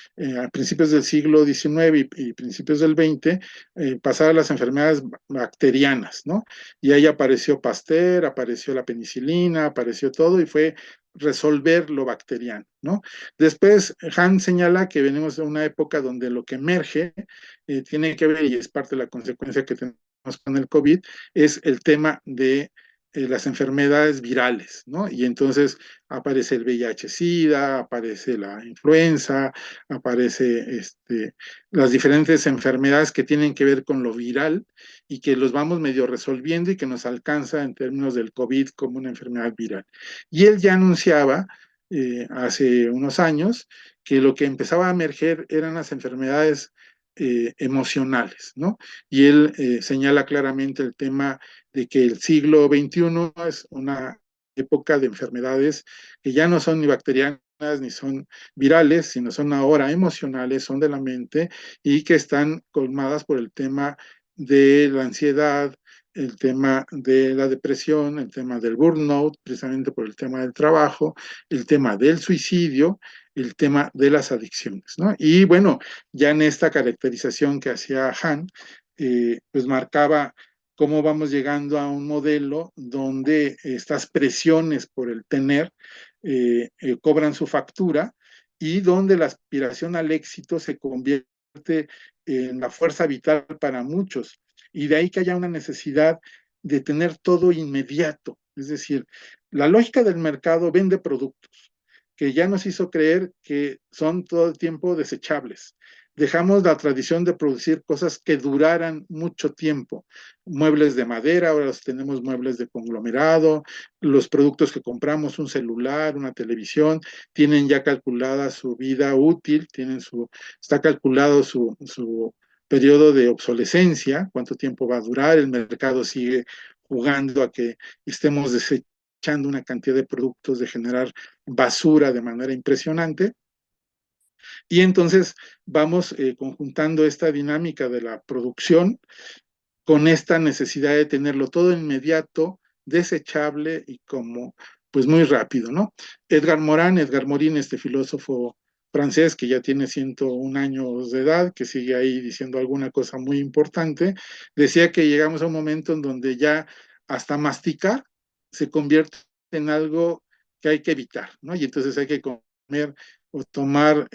Speaker 2: a principios del siglo XIX y principios del XX, pasar a las enfermedades bacterianas, ¿no? Y ahí apareció Pasteur, apareció la penicilina, apareció todo y fue resolver lo bacteriano, ¿no? Después, Han señala que venimos de una época donde lo que emerge tiene que ver, y es parte de la consecuencia que tenemos con el COVID, es el tema de las enfermedades virales, ¿no? Y entonces aparece el VIH-Sida, aparece la influenza, aparece las diferentes enfermedades que tienen que ver con lo viral y que los vamos medio resolviendo y que nos alcanza en términos del COVID como una enfermedad viral. Y él ya anunciaba hace unos años que lo que empezaba a emerger eran las enfermedades emocionales, ¿no? Y él señala claramente el tema de que el siglo XXI es una época de enfermedades que ya no son ni bacterianas ni son virales, sino son ahora emocionales, son de la mente y que están colmadas por el tema de la ansiedad, el tema de la depresión, el tema del burnout, precisamente por el tema del trabajo, el tema del suicidio, el tema de las adicciones, ¿no? Y bueno, ya en esta caracterización que hacía Han, pues marcaba cómo vamos llegando a un modelo donde estas presiones por el tener cobran su factura y donde la aspiración al éxito se convierte en la fuerza vital para muchos. Y de ahí que haya una necesidad de tener todo inmediato. Es decir, la lógica del mercado vende productos que ya nos hizo creer que son todo el tiempo desechables. Dejamos la tradición de producir cosas que duraran mucho tiempo. Muebles de madera, ahora tenemos muebles de conglomerado, los productos que compramos, un celular, una televisión, tienen ya calculada su vida útil, está calculado su periodo de obsolescencia, cuánto tiempo va a durar, el mercado sigue jugando a que estemos desechando una cantidad de productos, de generar basura de manera impresionante. Y entonces vamos conjuntando esta dinámica de la producción con esta necesidad de tenerlo todo inmediato, desechable y como pues muy rápido, ¿no? Edgar Morin, este filósofo francés que ya tiene 101 años de edad, que sigue ahí diciendo alguna cosa muy importante, decía que llegamos a un momento en donde ya hasta masticar se convierte en algo que hay que evitar, ¿no? Y entonces hay que comer o tomar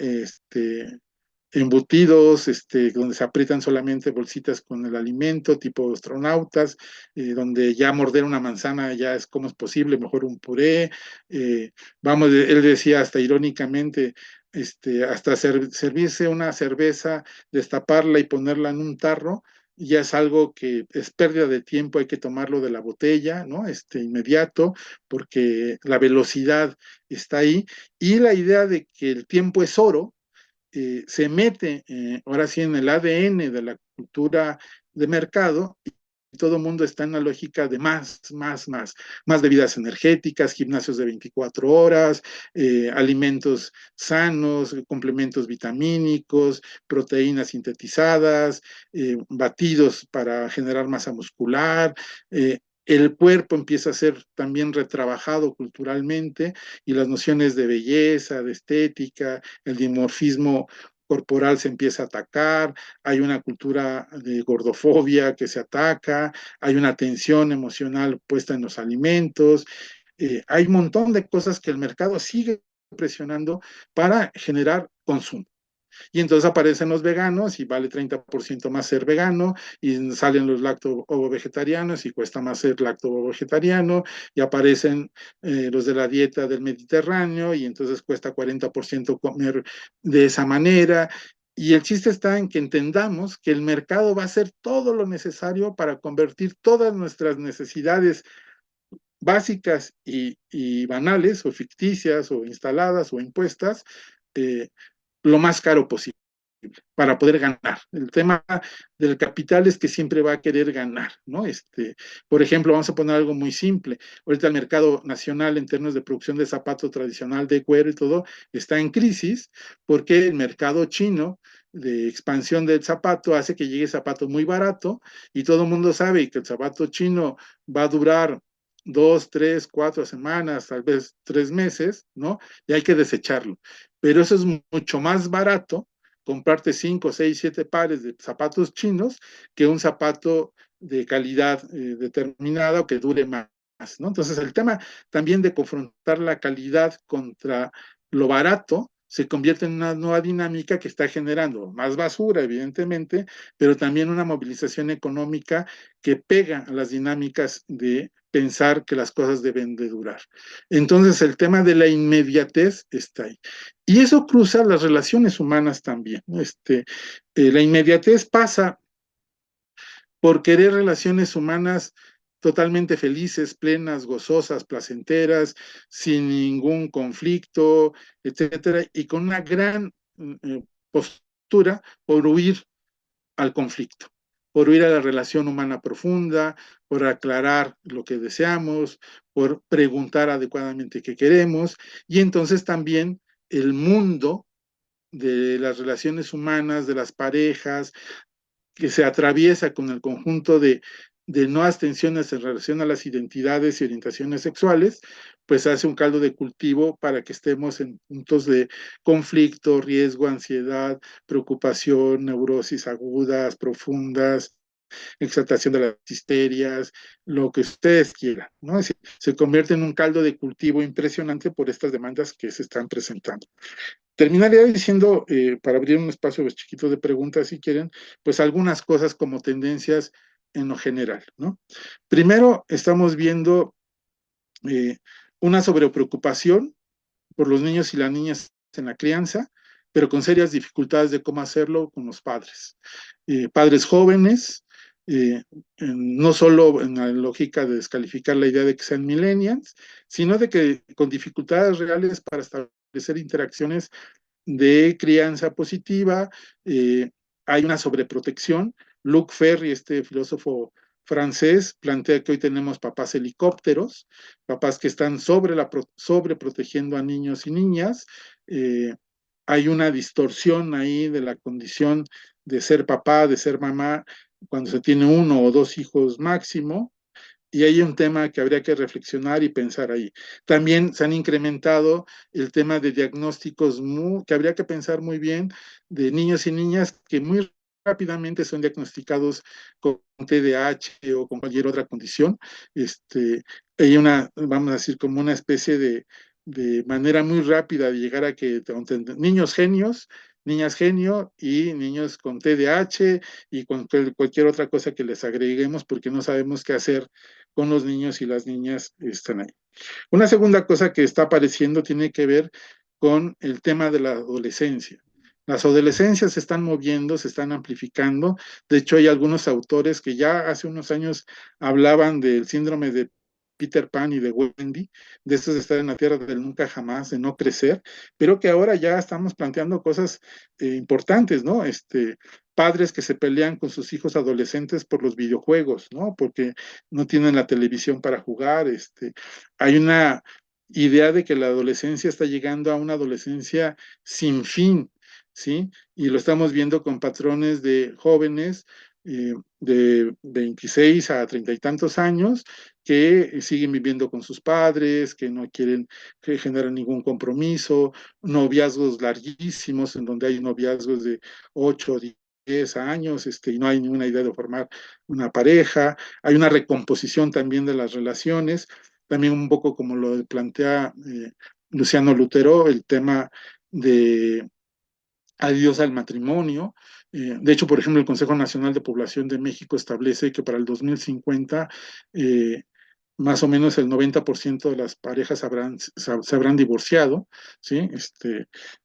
Speaker 2: embutidos, donde se aprietan solamente bolsitas con el alimento, tipo astronautas, donde ya morder una manzana ya es como es posible, mejor un puré. Vamos, él decía hasta irónicamente, hasta servirse una cerveza, destaparla y ponerla en un tarro, ya es algo que es pérdida de tiempo, hay que tomarlo de la botella, ¿no? Inmediato, porque la velocidad está ahí. Y la idea de que el tiempo es oro, se mete ahora sí en el ADN de la cultura de mercado y todo el mundo está en la lógica de más bebidas energéticas, gimnasios de 24 horas, alimentos sanos, complementos vitamínicos, proteínas sintetizadas, batidos para generar masa muscular, el cuerpo empieza a ser también retrabajado culturalmente y las nociones de belleza, de estética, el dimorfismo corporal se empieza a atacar, hay una cultura de gordofobia que se ataca, hay una tensión emocional puesta en los alimentos, hay un montón de cosas que el mercado sigue presionando para generar consumo. Y entonces aparecen los veganos y vale 30% más ser vegano, y salen los lacto-ovo-vegetarianos y cuesta más ser lacto-ovo-vegetariano, y aparecen los de la dieta del Mediterráneo y entonces cuesta 40% comer de esa manera. Y el chiste está en que entendamos que el mercado va a hacer todo lo necesario para convertir todas nuestras necesidades básicas y banales o ficticias o instaladas o impuestas eh, lo más caro posible para poder ganar. El tema del capital es que siempre va a querer ganar, ¿no? Por ejemplo, vamos a poner algo muy simple. Ahorita el mercado nacional en términos de producción de zapato tradicional de cuero y todo está en crisis porque el mercado chino de expansión del zapato hace que llegue zapato muy barato y todo el mundo sabe que el zapato chino va a durar 2, 3, 4 semanas, tal vez 3 meses, ¿no? Y hay que desecharlo. Pero eso es mucho más barato comprarte 5, 6, 7 pares de zapatos chinos que un zapato de calidad determinada o que dure más, ¿no? Entonces el tema también de confrontar la calidad contra lo barato se convierte en una nueva dinámica que está generando más basura, evidentemente, pero también una movilización económica que pega a las dinámicas de pensar que las cosas deben de durar. Entonces el tema de la inmediatez está ahí. Y eso cruza las relaciones humanas también. La inmediatez pasa por querer relaciones humanas totalmente felices, plenas, gozosas, placenteras, sin ningún conflicto, etcétera, y con una gran postura por huir al conflicto, por huir a la relación humana profunda, por aclarar lo que deseamos, por preguntar adecuadamente qué queremos, y entonces también el mundo de las relaciones humanas, de las parejas, que se atraviesa con el conjunto de nuevas tensiones en relación a las identidades y orientaciones sexuales, pues hace un caldo de cultivo para que estemos en puntos de conflicto, riesgo, ansiedad, preocupación, neurosis agudas, profundas, exaltación de las histerias, lo que ustedes quieran, ¿no? Es decir, se convierte en un caldo de cultivo impresionante por estas demandas que se están presentando. Terminaría diciendo, para abrir un espacio chiquito de preguntas, si quieren, pues algunas cosas como tendencias en lo general, ¿no? Primero, estamos viendo eh, una sobrepreocupación por los niños y las niñas en la crianza, pero con serias dificultades de cómo hacerlo con los padres. Padres jóvenes, no solo en la lógica de descalificar la idea de que sean millennials, sino de que con dificultades reales para establecer interacciones de crianza positiva, hay una sobreprotección. Luc Ferry, este filósofo francés, plantea que hoy tenemos papás helicópteros, papás que están sobreprotegiendo a niños y niñas. Hay una distorsión ahí de la condición de ser papá, de ser mamá, cuando se tiene 1 o 2 hijos máximo, y hay un tema que habría que reflexionar y pensar ahí. También se han incrementado el tema de diagnósticos que habría que pensar muy bien de niños y niñas que muy rápidamente son diagnosticados con TDAH o con cualquier otra condición. Hay una, vamos a decir, como una especie de manera muy rápida de llegar a que niños genios, niñas genio y niños con TDAH y con cualquier otra cosa que les agreguemos porque no sabemos qué hacer con los niños y las niñas están ahí. Una segunda cosa que está apareciendo tiene que ver con el tema de la adolescencia. Las adolescencias se están moviendo, se están amplificando. De hecho, hay algunos autores que ya hace unos años hablaban del síndrome de Peter Pan y de Wendy, de estos de estar en la tierra del nunca jamás, de no crecer, pero que ahora ya estamos planteando cosas importantes, ¿no? Padres que se pelean con sus hijos adolescentes por los videojuegos, ¿no? Porque no tienen la televisión para jugar. Hay una idea de que la adolescencia está llegando a una adolescencia sin fin, ¿sí? Y lo estamos viendo con patrones de jóvenes de 26 a 30 y tantos años que siguen viviendo con sus padres, que no quieren que generen ningún compromiso, noviazgos larguísimos, en donde hay noviazgos de 8 o 10 años, y no hay ninguna idea de formar una pareja. Hay una recomposición también de las relaciones, también un poco como lo plantea Luciano Lutero, el tema de adiós al matrimonio. De hecho, por ejemplo, el Consejo Nacional de Población de México establece que para el 2050 eh, más o menos el 90% de las parejas se habrán divorciado, ¿sí?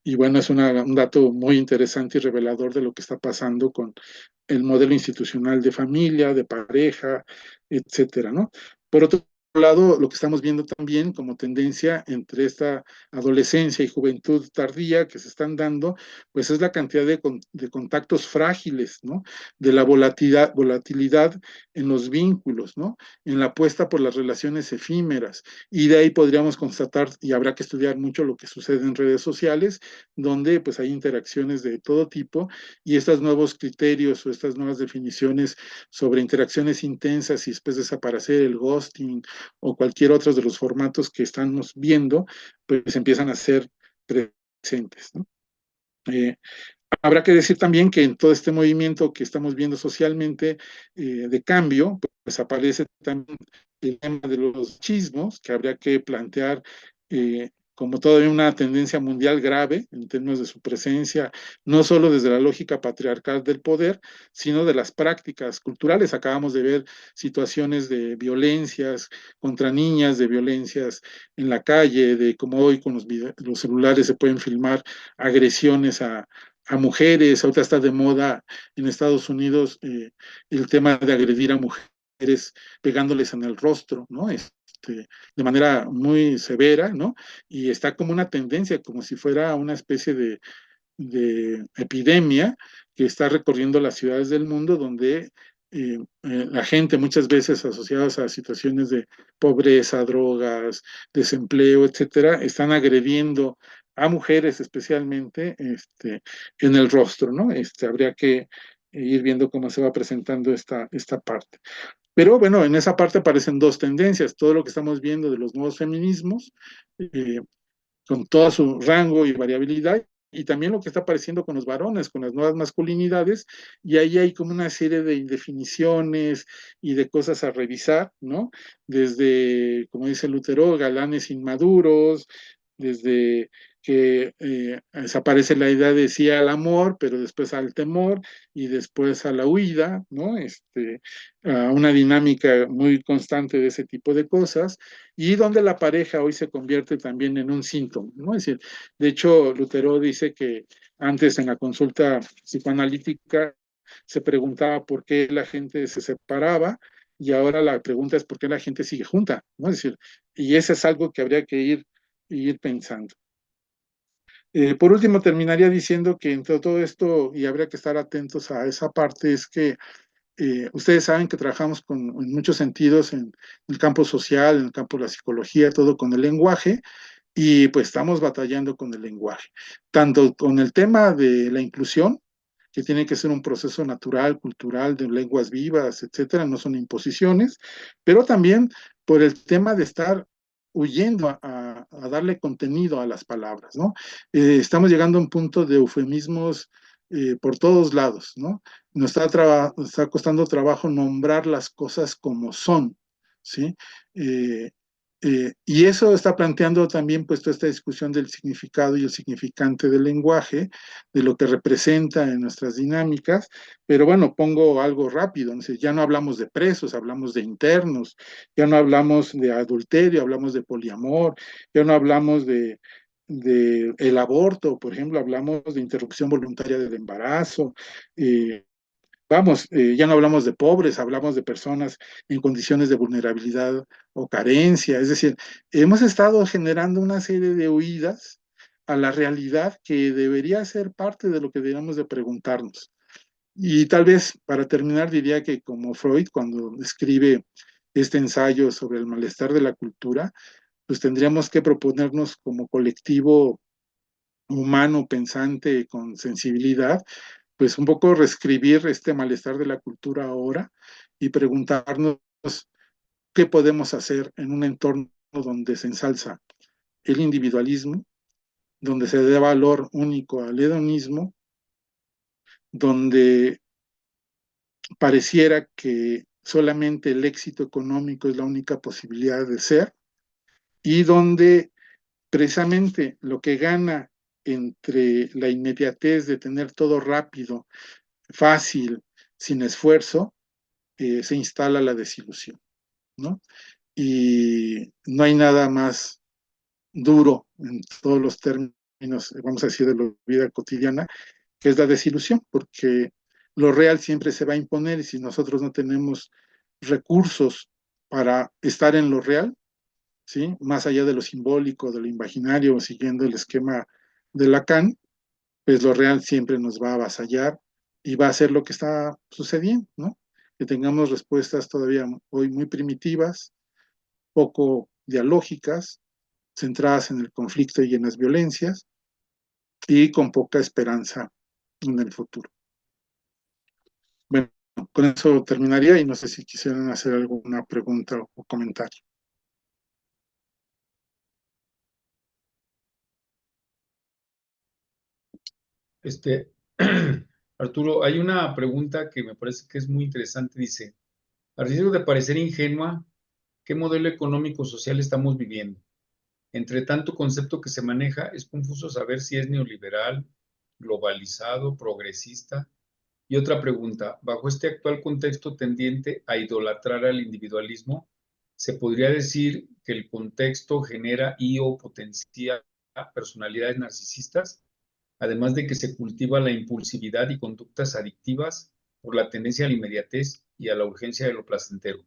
Speaker 2: Y bueno, es un dato muy interesante y revelador de lo que está pasando con el modelo institucional de familia, de pareja, etcétera, ¿no? Por otro lado, lo que estamos viendo también como tendencia entre esta adolescencia y juventud tardía que se están dando, pues es la cantidad de contactos frágiles, ¿no? De la volatilidad en los vínculos, ¿no? En la apuesta por las relaciones efímeras. Y de ahí podríamos constatar, y habrá que estudiar mucho lo que sucede en redes sociales, donde pues hay interacciones de todo tipo y estos nuevos criterios o estas nuevas definiciones sobre interacciones intensas y después desaparecer el ghosting o cualquier otro de los formatos que estamos viendo, pues empiezan a ser presentes, ¿no? Eh, Habrá que decir también que en todo este movimiento que estamos viendo socialmente de cambio, pues aparece también el tema de los chismos, que habría que plantear como todavía una tendencia mundial grave en términos de su presencia, no solo desde la lógica patriarcal del poder, sino de las prácticas culturales. Acabamos de ver situaciones de violencias contra niñas, de violencias en la calle, de cómo hoy con los celulares se pueden filmar agresiones a mujeres. Ahorita está de moda en Estados Unidos el tema de agredir a mujeres pegándoles en el rostro, ¿no? De manera muy severa, ¿no? Y está como una tendencia, como si fuera una especie de epidemia que está recorriendo las ciudades del mundo, donde la gente muchas veces asociadas a situaciones de pobreza, drogas, desempleo, etcétera, están agrediendo a mujeres especialmente en el rostro, ¿no? Habría que ir viendo cómo se va presentando esta parte. Pero bueno, en esa parte aparecen dos tendencias, todo lo que estamos viendo de los nuevos feminismos, eh, con todo su rango y variabilidad, y también lo que está apareciendo con los varones, con las nuevas masculinidades, y ahí hay como una serie de indefiniciones y de cosas a revisar, ¿no? Desde, como dice Lutero, galanes inmaduros, desde que desaparece la idea de sí al amor, pero después al temor y después a la huida, ¿no? A una dinámica muy constante de ese tipo de cosas, y donde la pareja hoy se convierte también en un síntoma, ¿no? Es decir, de hecho, Lutero dice que antes en la consulta psicoanalítica se preguntaba por qué la gente se separaba y ahora la pregunta es por qué la gente sigue junta, ¿no? Es decir, y eso es algo que habría que ir pensando. Por último, terminaría diciendo que entre todo esto, y habría que estar atentos a esa parte, es que ustedes saben que trabajamos en muchos sentidos en el campo social, en el campo de la psicología, todo con el lenguaje, y pues estamos batallando con el lenguaje, tanto con el tema de la inclusión, que tiene que ser un proceso natural, cultural, de lenguas vivas, etcétera, no son imposiciones, pero también por el tema de estar huyendo a darle contenido a las palabras, ¿no? Estamos llegando a un punto de eufemismos por todos lados, ¿no? Está costando trabajo nombrar las cosas como son, ¿sí? Eh, y eso está planteando también pues toda esta discusión del significado y el significante del lenguaje, de lo que representa en nuestras dinámicas, pero bueno, pongo algo rápido, ¿no? Ya no hablamos de presos, hablamos de internos, ya no hablamos de adulterio, hablamos de poliamor, ya no hablamos de el aborto, por ejemplo, hablamos de interrupción voluntaria del embarazo, vamos, ya no hablamos de pobres, hablamos de personas en condiciones de vulnerabilidad o carencia. Es decir, hemos estado generando una serie de huidas a la realidad que debería ser parte de lo que debemos de preguntarnos. Y tal vez para terminar diría que como Freud, cuando escribe este ensayo sobre el malestar de la cultura, pues tendríamos que proponernos como colectivo humano pensante con sensibilidad, pues un poco reescribir este malestar de la cultura ahora y preguntarnos qué podemos hacer en un entorno donde se ensalza el individualismo, donde se dé valor único al hedonismo, donde pareciera que solamente el éxito económico es la única posibilidad de ser, y donde precisamente lo que gana entre la inmediatez de tener todo rápido, fácil, sin esfuerzo, se instala la desilusión, ¿no? Y no hay nada más duro en todos los términos, vamos a decir, de la vida cotidiana, que es la desilusión, porque lo real siempre se va a imponer y si nosotros no tenemos recursos para estar en lo real, ¿sí? Más allá de lo simbólico, de lo imaginario, siguiendo el esquema de Lacan, pues lo real siempre nos va a avasallar y va a ser lo que está sucediendo, ¿no? Que tengamos respuestas todavía hoy muy primitivas, poco dialógicas, centradas en el conflicto y en las violencias, y con poca esperanza en el futuro. Bueno, con eso terminaría y no sé si quisieran hacer alguna pregunta o comentario.
Speaker 1: Este, Arturo, hay una pregunta que me parece que es muy interesante. Dice, a riesgo de parecer ingenua, ¿qué modelo económico social estamos viviendo? Entre tanto concepto que se maneja, es confuso saber si es neoliberal, globalizado, progresista. Y otra pregunta, bajo este actual contexto tendiente a idolatrar al individualismo, ¿se podría decir que el contexto genera y o potencia personalidades narcisistas? Además de que se cultiva la impulsividad y conductas adictivas por la tendencia a la inmediatez y a la urgencia de lo placentero.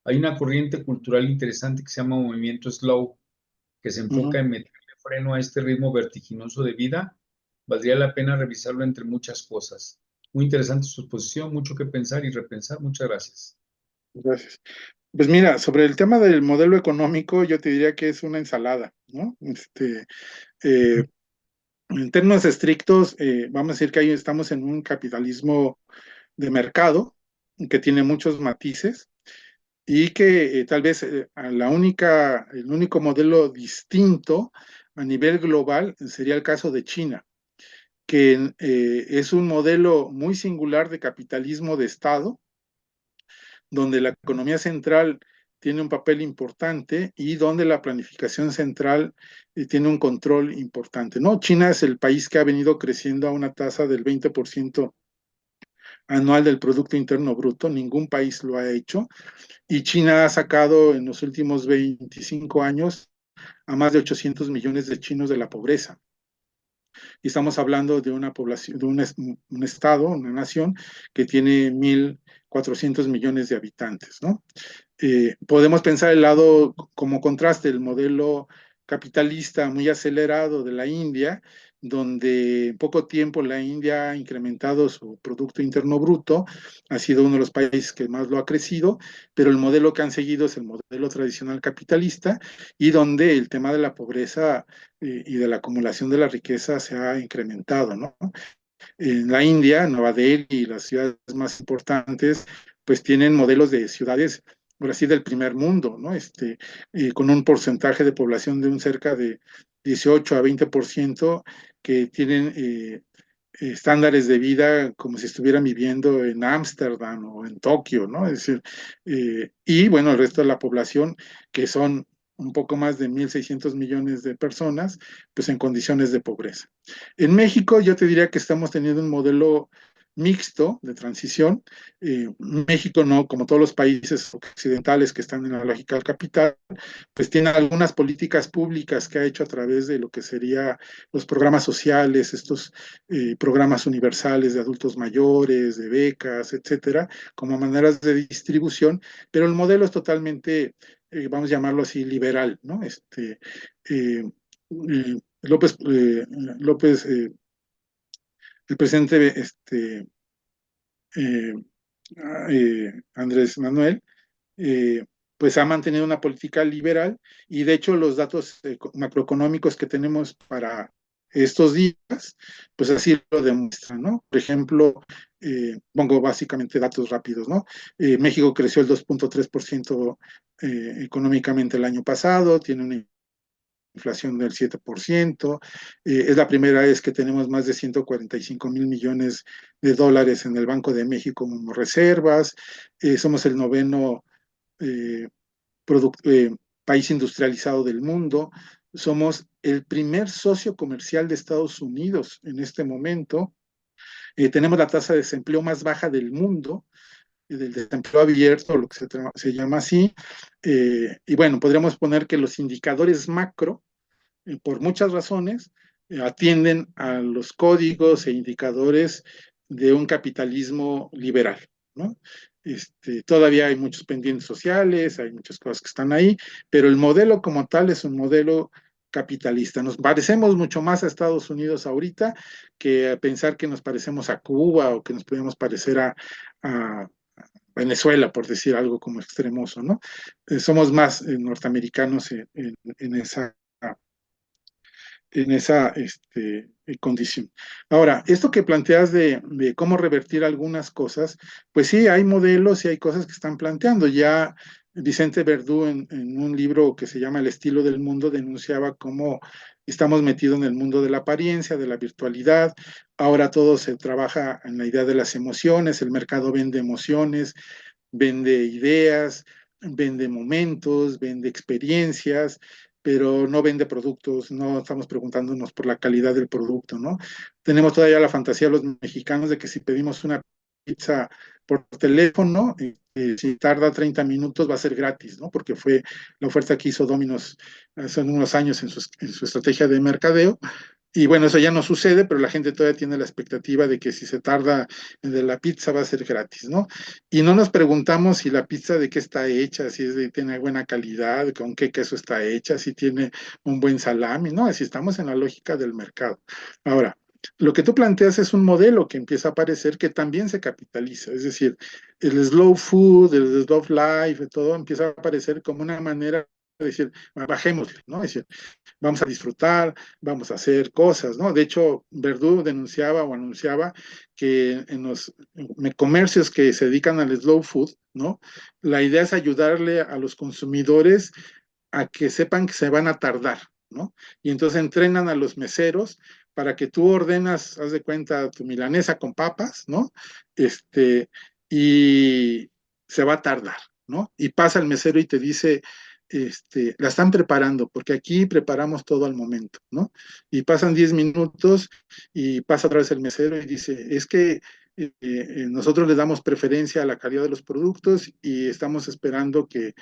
Speaker 1: Hay una corriente cultural interesante que se llama movimiento slow, que se
Speaker 2: Uh -huh.
Speaker 1: enfoca en meterle freno a este ritmo vertiginoso de vida. Valdría la pena revisarlo entre muchas cosas. Muy interesante su exposición, mucho que pensar y repensar. Muchas gracias.
Speaker 2: Gracias. Pues mira, sobre el tema del modelo económico, yo te diría que es una ensalada, ¿no? Eh, en términos estrictos, vamos a decir que ahí estamos en un capitalismo de mercado que tiene muchos matices y que tal vez el único modelo distinto a nivel global sería el caso de China, que es un modelo muy singular de capitalismo de Estado, donde la economía central tiene un papel importante y donde la planificación central tiene un control importante, ¿no? China es el país que ha venido creciendo a una tasa del 20% anual del Producto Interno Bruto, ningún país lo ha hecho, y China ha sacado en los últimos 25 años a más de 800 millones de chinos de la pobreza. Y estamos hablando de una población, de un estado, una nación que tiene 1.400 millones de habitantes, ¿no? Podemos pensar el lado como contraste, el modelo capitalista muy acelerado de la India, donde en poco tiempo la India ha incrementado su Producto Interno Bruto, ha sido uno de los países que más lo ha crecido, pero el modelo que han seguido es el modelo tradicional capitalista y donde el tema de la pobreza y de la acumulación de la riqueza se ha incrementado, ¿no? En la India, Nueva Delhi y las ciudades más importantes, pues tienen modelos de ciudades, por así del primer mundo, ¿no? Con un porcentaje de población de un cerca de 18 a 20% que tienen estándares de vida como si estuvieran viviendo en Ámsterdam o en Tokio, ¿no? Es decir, y bueno, el resto de la población, que son un poco más de 1.600 millones de personas, pues en condiciones de pobreza. En México yo te diría que estamos teniendo un modelo mixto de transición. México no, como todos los países occidentales que están en la lógica del capital, pues tiene algunas políticas públicas que ha hecho a través de lo que sería los programas sociales, estos programas universales de adultos mayores, de becas, etcétera, como maneras de distribución, pero el modelo es totalmente, vamos a llamarlo así, liberal, ¿no? Eh, López, el presidente eh, Andrés Manuel, eh, pues ha mantenido una política liberal y de hecho los datos macroeconómicos que tenemos para estos días, pues así lo demuestra, ¿no? Por ejemplo, pongo básicamente datos rápidos, ¿no? México creció el 2.3% económicamente el año pasado, tiene una inflación del 7%, es la primera vez que tenemos más de 145 mil millones de dólares en el Banco de México como reservas, somos el noveno eh, país industrializado del mundo, somos el primer socio comercial de Estados Unidos en este momento, tenemos la tasa de desempleo más baja del mundo, del desempleo abierto, lo que se llama así, y bueno, podríamos poner que los indicadores macro, por muchas razones, atienden a los códigos e indicadores de un capitalismo liberal, ¿no? Todavía hay muchos pendientes sociales, hay muchas cosas que están ahí, pero el modelo como tal es un modelo capitalista. Nos parecemos mucho más a Estados Unidos ahorita que a pensar que nos parecemos a Cuba o que nos podemos parecer a Venezuela, por decir algo como extremoso, ¿no? Somos más norteamericanos en esa condición. Ahora, esto que planteas de cómo revertir algunas cosas, pues sí, hay modelos y hay cosas que están planteando. Ya Vicente Verdú en un libro que se llama El estilo del mundo denunciaba cómo estamos metidos en el mundo de la apariencia, de la virtualidad. Ahora todo se trabaja en la idea de las emociones, el mercado vende emociones, vende ideas, vende momentos, vende experiencias, pero no vende productos, no estamos preguntándonos por la calidad del producto, ¿no? Tenemos todavía la fantasía de los mexicanos de que si pedimos una pizza por teléfono, si tarda 30 minutos va a ser gratis, ¿no? Porque fue la oferta que hizo Domino's hace unos años en su estrategia de mercadeo, y bueno, eso ya no sucede, pero la gente todavía tiene la expectativa de que si se tarda de la pizza va a ser gratis, ¿no? Y no nos preguntamos si la pizza de qué está hecha, si tiene buena calidad, con qué queso está hecha, si tiene un buen salami, ¿no? Así estamos en la lógica del mercado. Ahora, lo que tú planteas es un modelo que empieza a aparecer que también se capitaliza, es decir, el slow food, el slow life, todo empieza a aparecer como una manera de decir, bajemos, ¿no? Es decir, vamos a disfrutar, vamos a hacer cosas, ¿no? De hecho, Verdú denunciaba o anunciaba que en los comercios que se dedican al slow food, ¿no? La idea es ayudarle a los consumidores a que sepan que se van a tardar, ¿no? Y entonces entrenan a los meseros para que tú ordenas, haz de cuenta, tu milanesa con papas, ¿no? Y se va a tardar, ¿no? Y pasa el mesero y te dice, la están preparando, porque aquí preparamos todo al momento, ¿no? Y pasan 10 minutos y pasa otra vez el mesero y dice, es que nosotros le damos preferencia a la calidad de los productos y estamos esperando que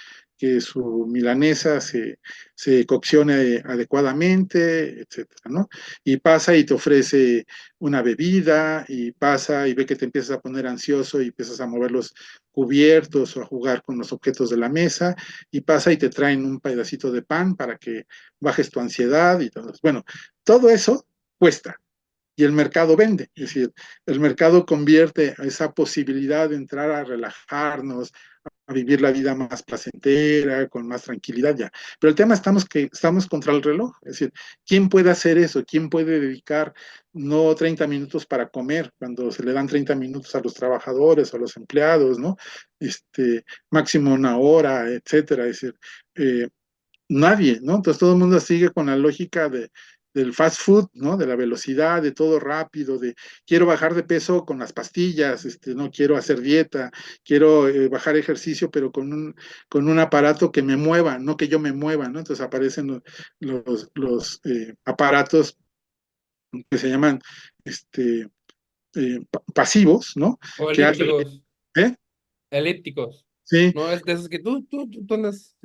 Speaker 2: su milanesa se coccione adecuadamente, etcétera, ¿no? Y pasa y te ofrece una bebida y pasa y ve que te empiezas a poner ansioso y empiezas a mover los cubiertos o a jugar con los objetos de la mesa y pasa y te traen un pedacito de pan para que bajes tu ansiedad y todo. Bueno, todo eso cuesta y el mercado vende, es decir, el mercado convierte esa posibilidad de entrar a relajarnos, a vivir la vida más placentera, con más tranquilidad ya. Pero el tema estamos contra el reloj, es decir, ¿quién puede hacer eso? ¿Quién puede dedicar no 30 minutos para comer cuando se le dan 30 minutos a los trabajadores o a los empleados, ¿no? Máximo una hora, etcétera, es decir, eh, nadie, ¿no? Entonces todo el mundo sigue con la lógica del fast food, ¿no? De la velocidad, de todo rápido, de quiero bajar de peso con las pastillas, no quiero hacer dieta, quiero bajar ejercicio, pero con un aparato que me mueva, no que yo me mueva, ¿no? Entonces aparecen los aparatos que se llaman este, pasivos, ¿no?
Speaker 3: O
Speaker 2: Que hacen,
Speaker 3: elípticos,
Speaker 2: ¿eh?
Speaker 3: elípticos.
Speaker 2: Sí,
Speaker 3: No es de esos que tú andas.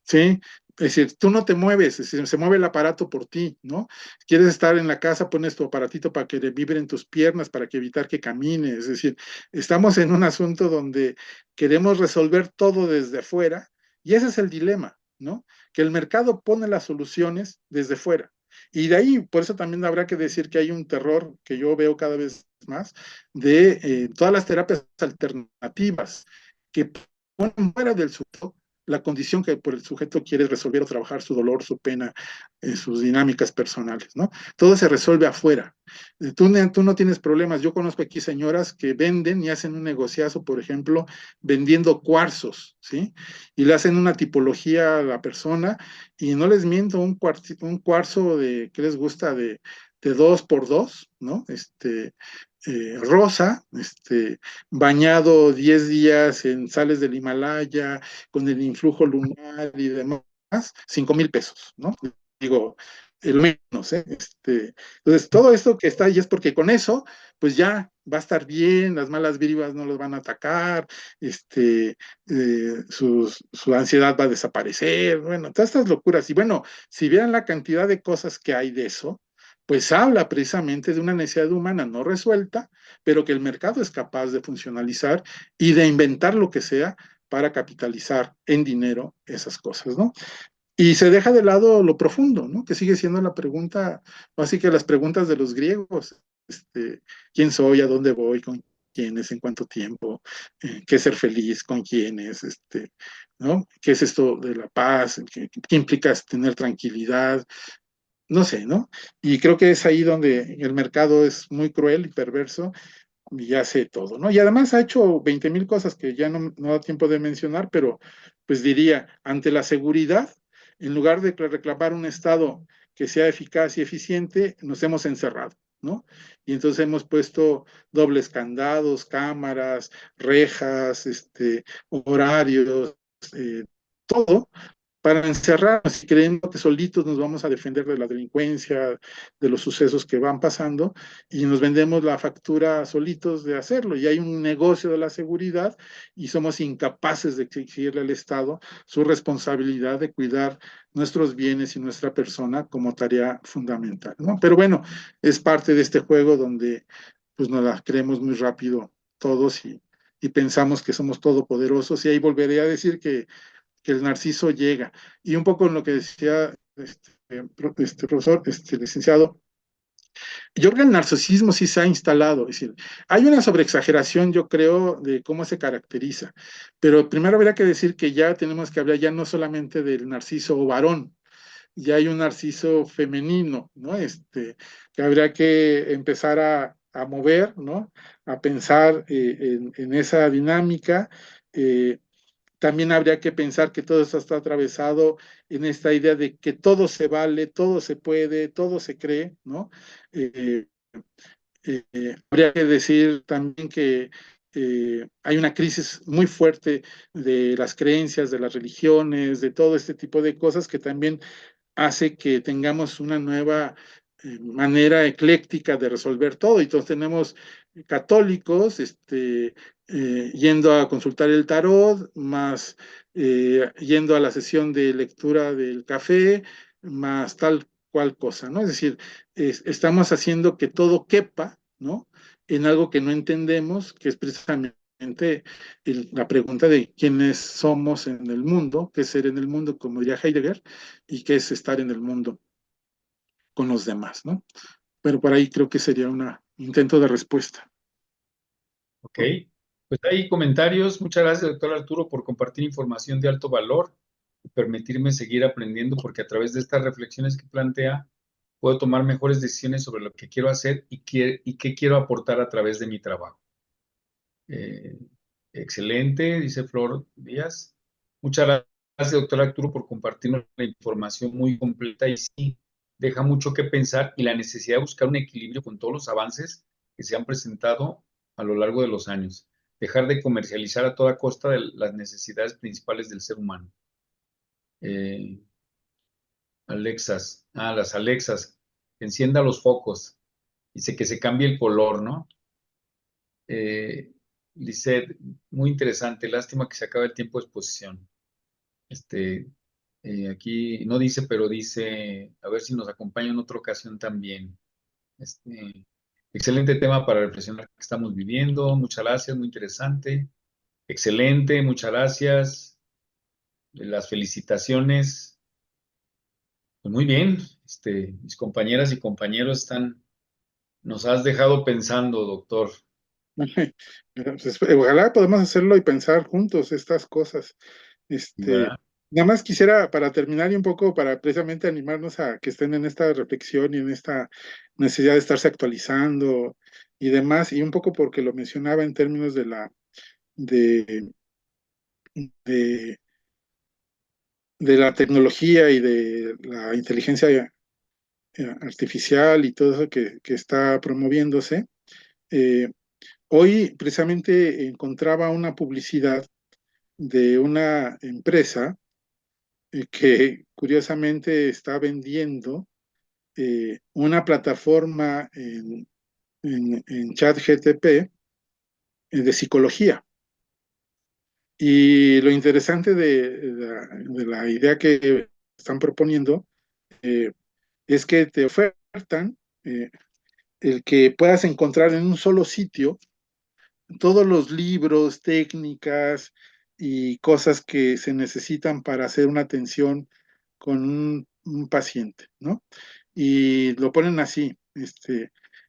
Speaker 2: sí, es decir, tú no te mueves, es decir, se mueve el aparato por ti, ¿no? Quieres estar en la casa, pones tu aparatito para que vibren tus piernas, para que evitar que camines, es decir, estamos en un asunto donde queremos resolver todo desde fuera y ese es el dilema, ¿no? Que el mercado pone las soluciones desde fuera. Y de ahí, por eso también habrá que decir que hay un terror que yo veo cada vez más de todas las terapias alternativas que ponen fuera del suelo la condición que por el sujeto quiere resolver o trabajar, su dolor, su pena, sus dinámicas personales, ¿no? Todo se resuelve afuera. Tú no tienes problemas. Yo conozco aquí señoras que venden y hacen un negociazo, por ejemplo, vendiendo cuarzos, ¿sí? Y le hacen una tipología a la persona y no les miento, un cuarzo de, ¿qué les gusta? De 2 por 2, ¿no? Rosa, bañado 10 días en sales del Himalaya, con el influjo lunar y demás, 5,000 pesos, ¿no? Digo, el menos, ¿eh? Entonces, todo esto que está ahí es porque con eso, pues ya va a estar bien, las malas vibras no los van a atacar, su ansiedad va a desaparecer, bueno, todas estas locuras. Y bueno, si vieran la cantidad de cosas que hay de eso, pues habla precisamente de una necesidad humana no resuelta, pero que el mercado es capaz de funcionalizar y de inventar lo que sea para capitalizar en dinero esas cosas, ¿no? Y se deja de lado lo profundo, ¿no? Que sigue siendo la pregunta, así que las preguntas de los griegos, ¿quién soy? ¿A dónde voy? ¿Con quiénes? ¿En cuánto tiempo? ¿Qué es ser feliz? ¿Con quiénes? ¿No? ¿Qué es esto de la paz? ¿Qué implica tener tranquilidad? No sé, ¿no? Y creo que es ahí donde el mercado es muy cruel y perverso y hace todo, ¿no? Y además ha hecho 20,000 cosas que ya no da tiempo de mencionar, pero pues diría, ante la seguridad, en lugar de reclamar un Estado que sea eficaz y eficiente, nos hemos encerrado, ¿no? Y entonces hemos puesto dobles candados, cámaras, rejas, horarios, todo para encerrarnos y creyendo que solitos nos vamos a defender de la delincuencia, de los sucesos que van pasando, y nos vendemos la factura solitos de hacerlo. Y hay un negocio de la seguridad y somos incapaces de exigirle al Estado su responsabilidad de cuidar nuestros bienes y nuestra persona como tarea fundamental, ¿no? Pero bueno, es parte de este juego donde pues nos la creemos muy rápido todos y pensamos que somos todopoderosos. Y ahí volveré a decir que el narciso llega. Y un poco en lo que decía profesor, licenciado, yo creo que el narcisismo sí se ha instalado, es decir, hay una sobreexageración, yo creo, de cómo se caracteriza, pero primero habría que decir que ya tenemos que hablar ya no solamente del narciso varón, ya hay un narciso femenino, ¿no? Que habría que empezar a mover, ¿no? A pensar en esa dinámica. También habría que pensar que todo esto está atravesado en esta idea de que todo se vale, todo se puede, todo se cree, ¿no? Eh, Habría que decir también que hay una crisis muy fuerte de las creencias, de las religiones, de todo este tipo de cosas que también hace que tengamos una nueva manera ecléctica de resolver todo. Entonces tenemos católicos yendo a consultar el tarot, más yendo a la sesión de lectura del café, más tal cual cosa, ¿no? Es decir, estamos haciendo que todo quepa, ¿no? En algo que no entendemos, que es precisamente la pregunta de quiénes somos en el mundo, qué es ser en el mundo, como diría Heidegger, y qué es estar en el mundo con los demás, ¿no? Pero por ahí creo que sería un intento de respuesta.
Speaker 1: Ok, pues hay comentarios. Muchas gracias, doctor Arturo, por compartir información de alto valor y permitirme seguir aprendiendo, porque a través de estas reflexiones que plantea, puedo tomar mejores decisiones sobre lo que quiero hacer y qué quiero aportar a través de mi trabajo. Eh, Excelente, dice Flor Díaz. Muchas gracias, doctor Arturo, por compartirnos la información muy completa y sí, deja mucho que pensar y la necesidad de buscar un equilibrio con todos los avances que se han presentado a lo largo de los años. Dejar de comercializar a toda costa de las necesidades principales del ser humano. Eh, las Alexas, que encienda los focos. Dice que se cambie el color, ¿no? Eh, Lisette, muy interesante. Lástima que se acabe el tiempo de exposición. Este, Aquí no dice, pero dice, a ver si nos acompaña en otra ocasión también. Excelente tema para reflexionar que estamos viviendo. Muchas gracias, muy interesante. Excelente, muchas gracias. Las felicitaciones. Pues muy bien. Mis compañeras y compañeros nos has dejado pensando, doctor.
Speaker 2: Pues, ojalá podamos hacerlo y pensar juntos estas cosas.
Speaker 1: ¿verdad?
Speaker 2: Nada más quisiera, para terminar y un poco, para precisamente animarnos a que estén en esta reflexión y en esta necesidad de estarse actualizando y demás, y un poco porque lo mencionaba en términos de, de, de la tecnología y de la inteligencia artificial y todo eso que está promoviéndose. Eh, Hoy precisamente encontraba una publicidad de una empresa que curiosamente está vendiendo una plataforma en ChatGPT de psicología. Y lo interesante de la idea que están proponiendo eh, es que te ofertan el que puedas encontrar en un solo sitio todos los libros, técnicas y cosas que se necesitan para hacer una atención con un paciente, ¿no? Y lo ponen así,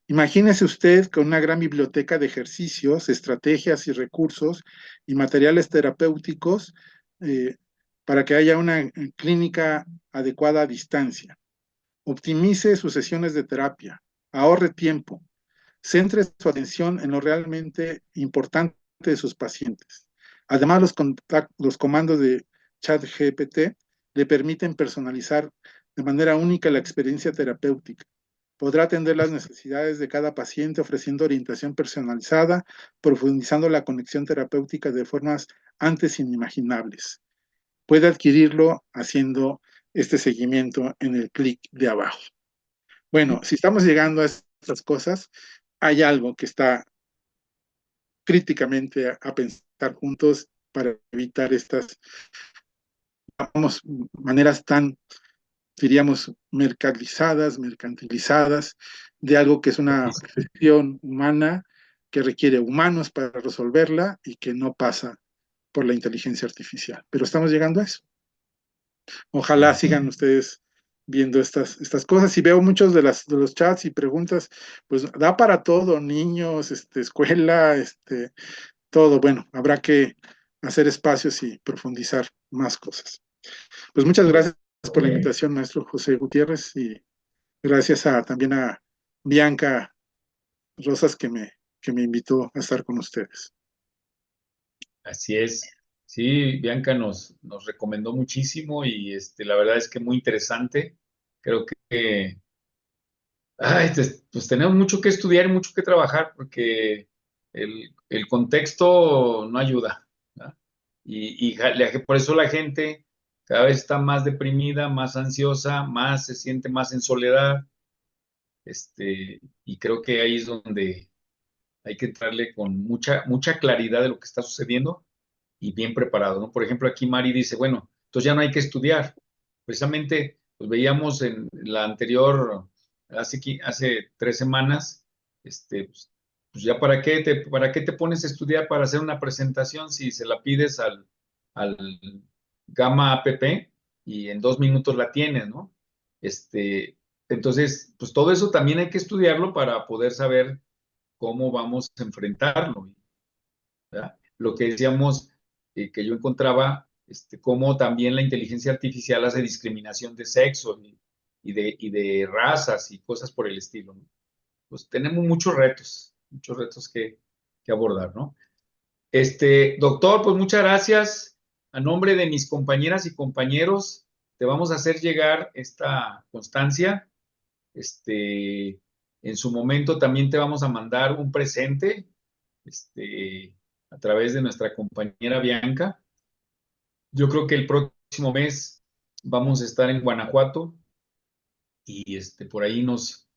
Speaker 2: imagínese usted con una gran biblioteca de ejercicios, estrategias y recursos y materiales terapéuticos para que haya una clínica adecuada a distancia. Optimice sus sesiones de terapia, ahorre tiempo, centre su atención en lo realmente importante de sus pacientes. Además, los comandos de ChatGPT le permiten personalizar de manera única la experiencia terapéutica. Podrá atender las necesidades de cada paciente ofreciendo orientación personalizada, profundizando la conexión terapéutica de formas antes inimaginables. Puede adquirirlo haciendo este seguimiento en el clic de abajo. Bueno, si estamos llegando a estas cosas, hay algo que está críticamente a pensar juntos para evitar estas vamos, maneras tan, diríamos, mercantilizadas de algo que es una cuestión humana que requiere humanos para resolverla y que no pasa por la inteligencia artificial. Pero estamos llegando a eso. Ojalá
Speaker 1: Sí.
Speaker 2: sigan ustedes viendo estas cosas y veo muchos de los chats y preguntas, pues da para todo, niños, escuela, todo. Bueno, habrá que hacer espacios y profundizar más cosas. Pues muchas gracias por la invitación, maestro José Gutiérrez, y gracias también a Bianca Rosas que me invitó a estar con ustedes.
Speaker 1: Así es. Sí, Bianca nos recomendó muchísimo y la verdad es que muy interesante. Creo que pues tenemos mucho que estudiar y mucho que trabajar porque el contexto no ayuda, ¿verdad? Por eso la gente cada vez está más deprimida, más ansiosa, más se siente más en soledad. Y creo que ahí es donde hay que entrarle con mucha claridad de lo que está sucediendo y bien preparado, ¿no? Por ejemplo, aquí Mari dice, bueno, entonces ya no hay que estudiar. Precisamente, pues veíamos en la anterior, hace 3 semanas, pues ya para qué te pones a estudiar para hacer una presentación si se la pides al Gamma app y en 2 minutos la tienes, ¿no? Entonces, pues todo eso también hay que estudiarlo para poder saber cómo vamos a enfrentarlo, ¿verdad? Lo que decíamos, que yo encontraba, cómo también la inteligencia artificial hace discriminación de sexo y de razas y cosas por el estilo, ¿no? Pues tenemos muchos retos que abordar, ¿no? Doctor, pues muchas gracias. A nombre de mis compañeras y compañeros, te vamos a hacer llegar esta constancia. En su momento también te vamos a mandar un presente, este, a través de nuestra compañera Bianca. Yo creo que el próximo mes vamos a estar en Guanajuato y por ahí nos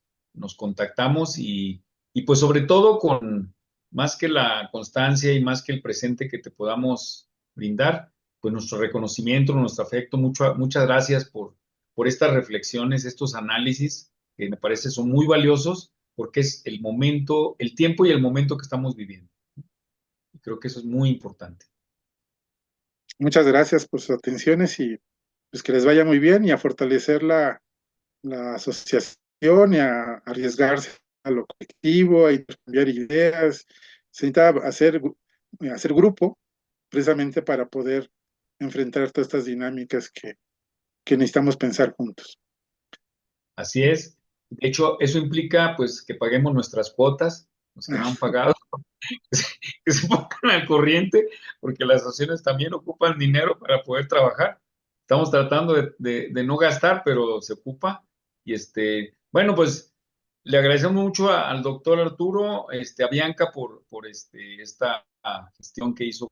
Speaker 1: contactamos y pues sobre todo con más que la constancia y más que el presente que te podamos brindar, pues nuestro reconocimiento, nuestro afecto, muchas gracias por estas reflexiones, estos análisis que me parece son muy valiosos porque es el momento, el tiempo y el momento que estamos viviendo. Y creo que eso es muy importante.
Speaker 2: Muchas gracias por sus atenciones y pues que les vaya muy bien y a fortalecer la asociación y a arriesgarse a lo colectivo, a intercambiar ideas. Se necesita hacer grupo precisamente para poder enfrentar todas estas dinámicas que necesitamos pensar juntos.
Speaker 1: Así es. De hecho, eso implica pues que paguemos nuestras cuotas, los que no han pagado, que se pongan al corriente, porque las asociaciones también ocupan dinero para poder trabajar. Estamos tratando de no gastar, pero se ocupa. Y bueno, pues le agradecemos mucho al doctor Arturo, a Bianca por esta gestión que hizo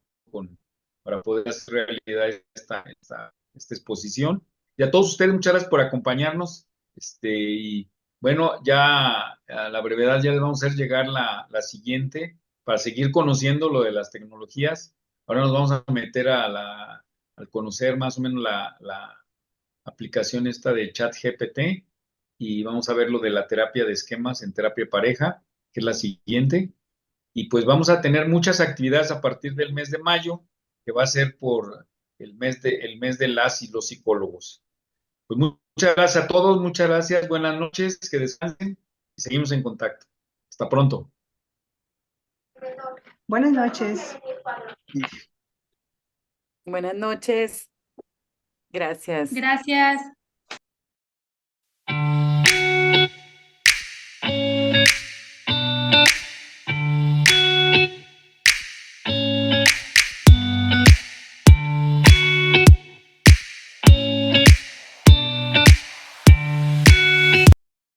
Speaker 1: para poder hacer realidad esta exposición. Y a todos ustedes, muchas gracias por acompañarnos. Y bueno, ya a la brevedad ya les vamos a hacer llegar la siguiente para seguir conociendo lo de las tecnologías. Ahora nos vamos a meter al conocer más o menos la aplicación esta de ChatGPT y vamos a ver lo de la terapia de esquemas en terapia de pareja, que es la siguiente. Y pues vamos a tener muchas actividades a partir del mes de mayo, que va a ser por el mes de las y los psicólogos. Pues muchas gracias a todos, muchas gracias, buenas noches, que descansen y seguimos en contacto. Hasta pronto.
Speaker 4: Buenas noches.
Speaker 5: Buenas noches. Gracias.
Speaker 6: Gracias.